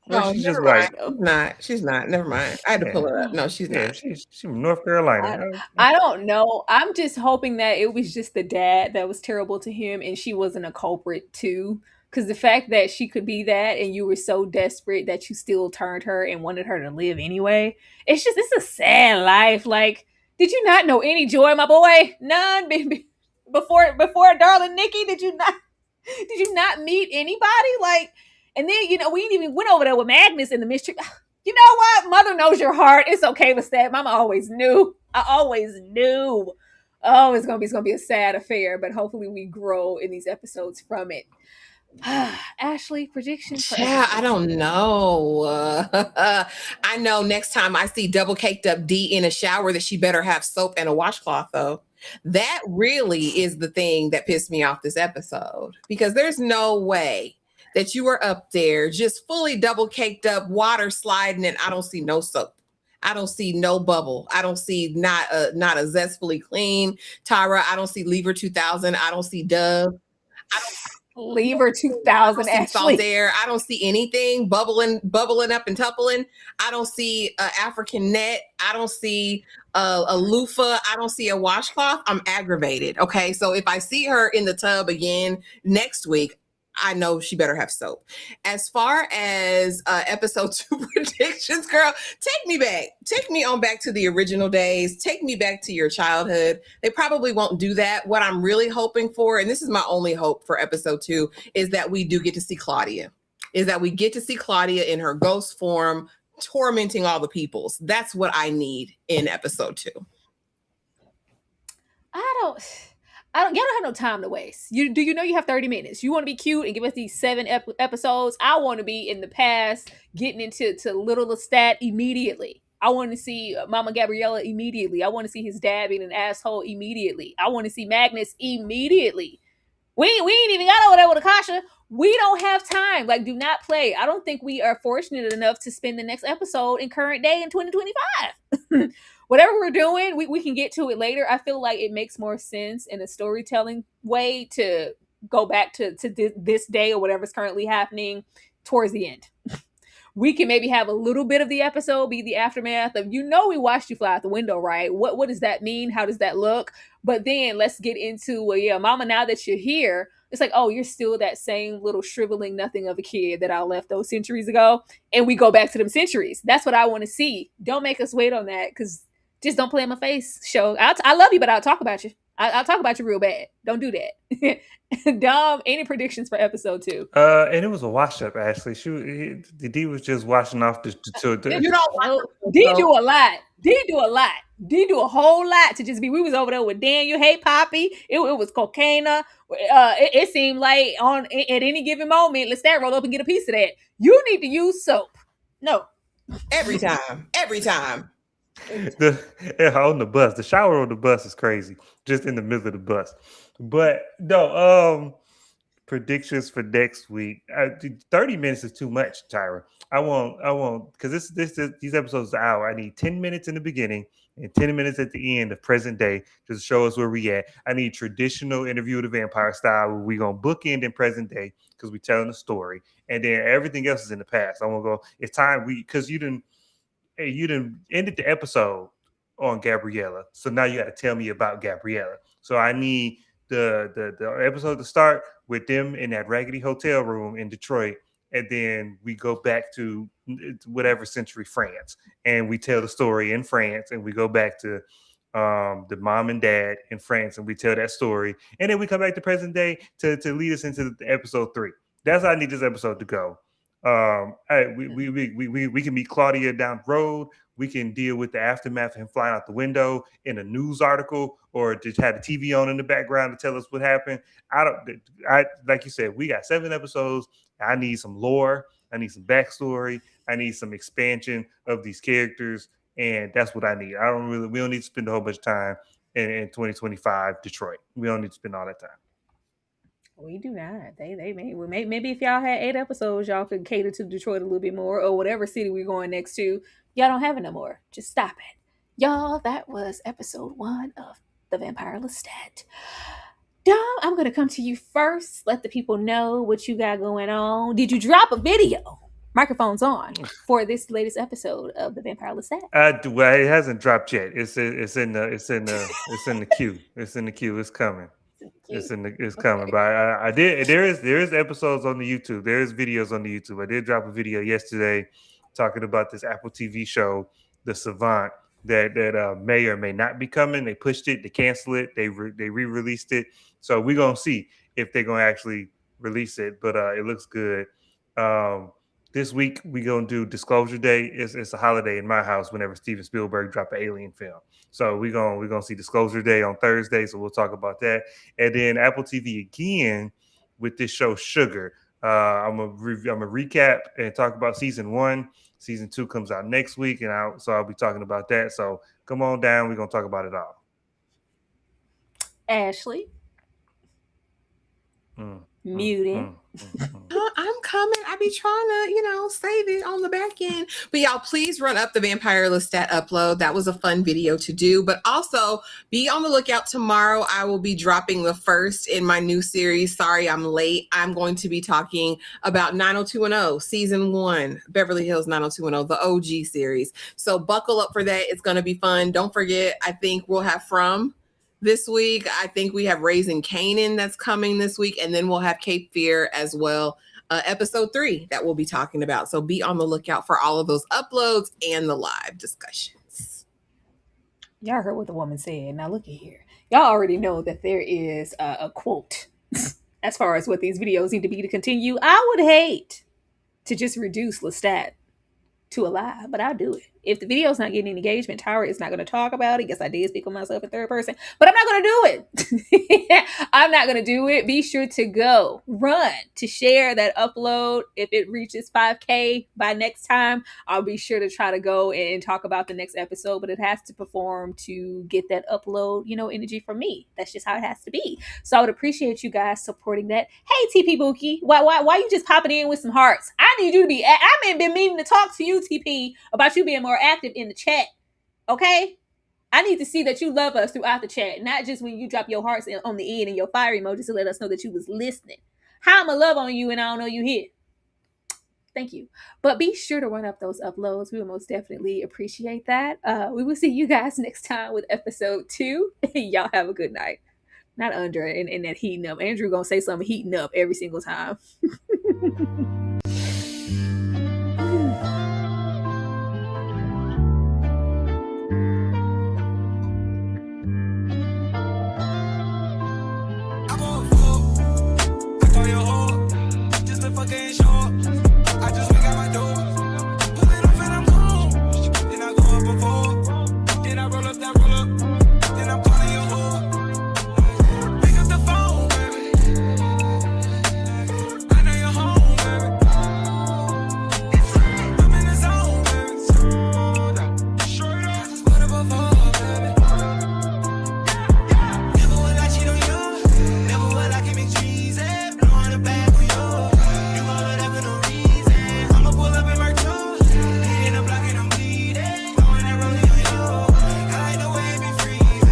No, she's just white. white. She's not. Never mind. I had to pull her up. No, she's not. She's from North Carolina. I don't know. I'm just hoping that it was just the dad that was terrible to him and she wasn't a culprit too. Because the fact that she could be that and you were so desperate that you still turned her and wanted her to live anyway, it's a sad life. Like, did you not know any joy, my boy? None. Before darling Nikki, did you not meet anybody? Like, and then, we ain't even went over there with Magnus and the mystery. You know what? Mother knows your heart. It's okay, Lestat. Mama always knew. I always knew. Oh, it's gonna be a sad affair, but hopefully we grow in these episodes from it. Ashley, predictions for I don't know. I know next time I see double caked up D in a shower that she better have soap and a washcloth, though. That really is the thing that pissed me off this episode, because there's no way that you were up there just fully double caked up, water sliding, and I don't see no soap. I don't see no bubble. I don't see not a zestfully clean Tyra. I don't see Lever 2000. I don't see Dove. I don't Lever 2000, Ashley. There. I don't see anything bubbling up and tuppling. I don't see an African net. I don't see a loofah. I don't see a washcloth. I'm aggravated. Okay, so if I see her in the tub again next week, I know she better have soap. As far as episode 2 predictions, girl, take me back. Take me on back to the original days. Take me back to your childhood. They probably won't do that. What I'm really hoping for, and this is my only hope for episode 2, is that we do get to see Claudia. Is that we get to see Claudia in her ghost form, tormenting all the peoples. That's what I need in episode 2. Y'all don't have no time to waste. You know you have 30 minutes. You want to be cute and give us these 7 episodes. I want to be in the past, getting into little Lestat immediately. I want to see Mama Gabriella immediately. I want to see his dad being an asshole immediately. I want to see Magnus immediately. We ain't even got over there with Akasha. We don't have time. Like, do not play. I don't think we are fortunate enough to spend the next episode in current day in 2025. Whatever we're doing, we can get to it later. I feel like it makes more sense in a storytelling way to go back to this day or whatever's currently happening towards the end. We can maybe have a little bit of the episode be the aftermath of, we watched you fly out the window, right? What does that mean? How does that look? But then let's get into, Mama, now that you're here, it's like, oh, you're still that same little shriveling nothing of a kid that I left those centuries ago. And we go back to them centuries. That's what I want to see. Don't make us wait on that, because just don't play in my face, show. I love you, but I'll talk about you. I'll talk about you real bad. Don't do that. Dom, any predictions for episode 2? And it was a wash up, Ashley. The D was just washing off the You don't D do a lot. D do a whole lot to just be. We was over there with Daniel. Hey, Poppy. It was cocaina. It seemed like at any given moment, let's roll up and get a piece of that. You need to use soap. No. Every time. On the bus, the shower on the bus is crazy. Just in the middle of the bus. But no, predictions for next week. 30 minutes is too much, Tyra. I won't, because these episodes are an hour. I need 10 minutes in the beginning and 10 minutes at the end of present day just to show us where we at. I need traditional Interview with the Vampire style where we gonna bookend in present day because we telling a story, and then everything else is in the past. I want to go. It's time because you didn't ended the episode on Gabriella, so now you got to tell me about Gabriella. So I need the episode to start with them in that raggedy hotel room in Detroit, and then we go back to whatever century France, and we tell the story in France, and we go back to the mom and dad in France, and we tell that story, and then we come back to present day to lead us into the episode 3. That's how I need this episode to go. We can meet Claudia down the road. We can deal with the aftermath of him flying out the window in a news article, or just had the TV on in the background to tell us what happened. I like you said, we got 7 episodes. I need some lore. I need some backstory. I need some expansion of these characters, and that's what I need. We don't need to spend a whole bunch of time in 2025 Detroit. We don't need to spend all that time. We do not. Maybe if y'all had 8 episodes, y'all could cater to Detroit a little bit more, or whatever city we're going next to. Y'all don't have it no more. Just stop it. Y'all, that was episode 1 of The Vampire Lestat. Dom, I'm going to come to you first. Let the people know what you got going on. Did you drop a video? Microphone's on for this latest episode of The Vampire Lestat. Well, it hasn't dropped yet. It's in the queue. It's in the queue. It's coming. It's coming. But I did. There is episodes on the YouTube. There is videos on the YouTube. I did drop a video yesterday talking about this Apple TV show, The Savant, that may or may not be coming. They pushed it. They canceled it. They re-released it. So we're gonna see if they're gonna actually release it. But it looks good. This week we gonna do Disclosure Day. It's a holiday in my house whenever Steven Spielberg drop an alien film. So we're gonna see Disclosure Day on Thursday. So we'll talk about that. And then Apple TV again with this show Sugar. I'm gonna recap and talk about season 1. Season 2 comes out next week, and I'll be talking about that. So come on down. We're gonna talk about it all. Ashley. Muted. I'm coming. I be trying to, save it on the back end. But y'all, please run up the Vampire Lestat upload. That was a fun video to do. But also be on the lookout tomorrow. I will be dropping the first in my new series. Sorry, I'm late. I'm going to be talking about 90210 season 1, Beverly Hills 90210, the OG series. So buckle up for that. It's going to be fun. Don't forget, I think we'll have From this week. I think we have Raising Canaan that's coming this week, and then we'll have Cape Fear as well, episode 3 that we'll be talking about. So be on the lookout for all of those uploads and the live discussions. Y'all heard what the woman said. Now look at here. Y'all already know that there is a quote as far as what these videos need to be to continue. I would hate to just reduce Lestat to a lie, but I'll do it. If the video's not getting engagement, Tyra is not going to talk about it. Yes, I did speak of myself in third person, but I'm not going to do it. I'm not going to do it. Be sure to go run to share that upload. If it reaches 5K by next time, I'll be sure to try to go and talk about the next episode, but it has to perform to get that upload, energy from me. That's just how it has to be. So I would appreciate you guys supporting that. Hey, TP Bookie, why you just popping in with some hearts? I need you to be, I've been meaning to talk to you, TP, about you being more active in the chat. Okay? I need to see that you love us throughout the chat, not just when you drop your hearts on the end and your fire emoji to let us know that you was listening. How I'ma love on you and I don't know you here. Thank you. But be sure to run up those uploads. We will most definitely appreciate that. We will see you guys next time with episode 2. Y'all have a good night. Not Andre and that heating up. Andrew gonna say something heating up every single time.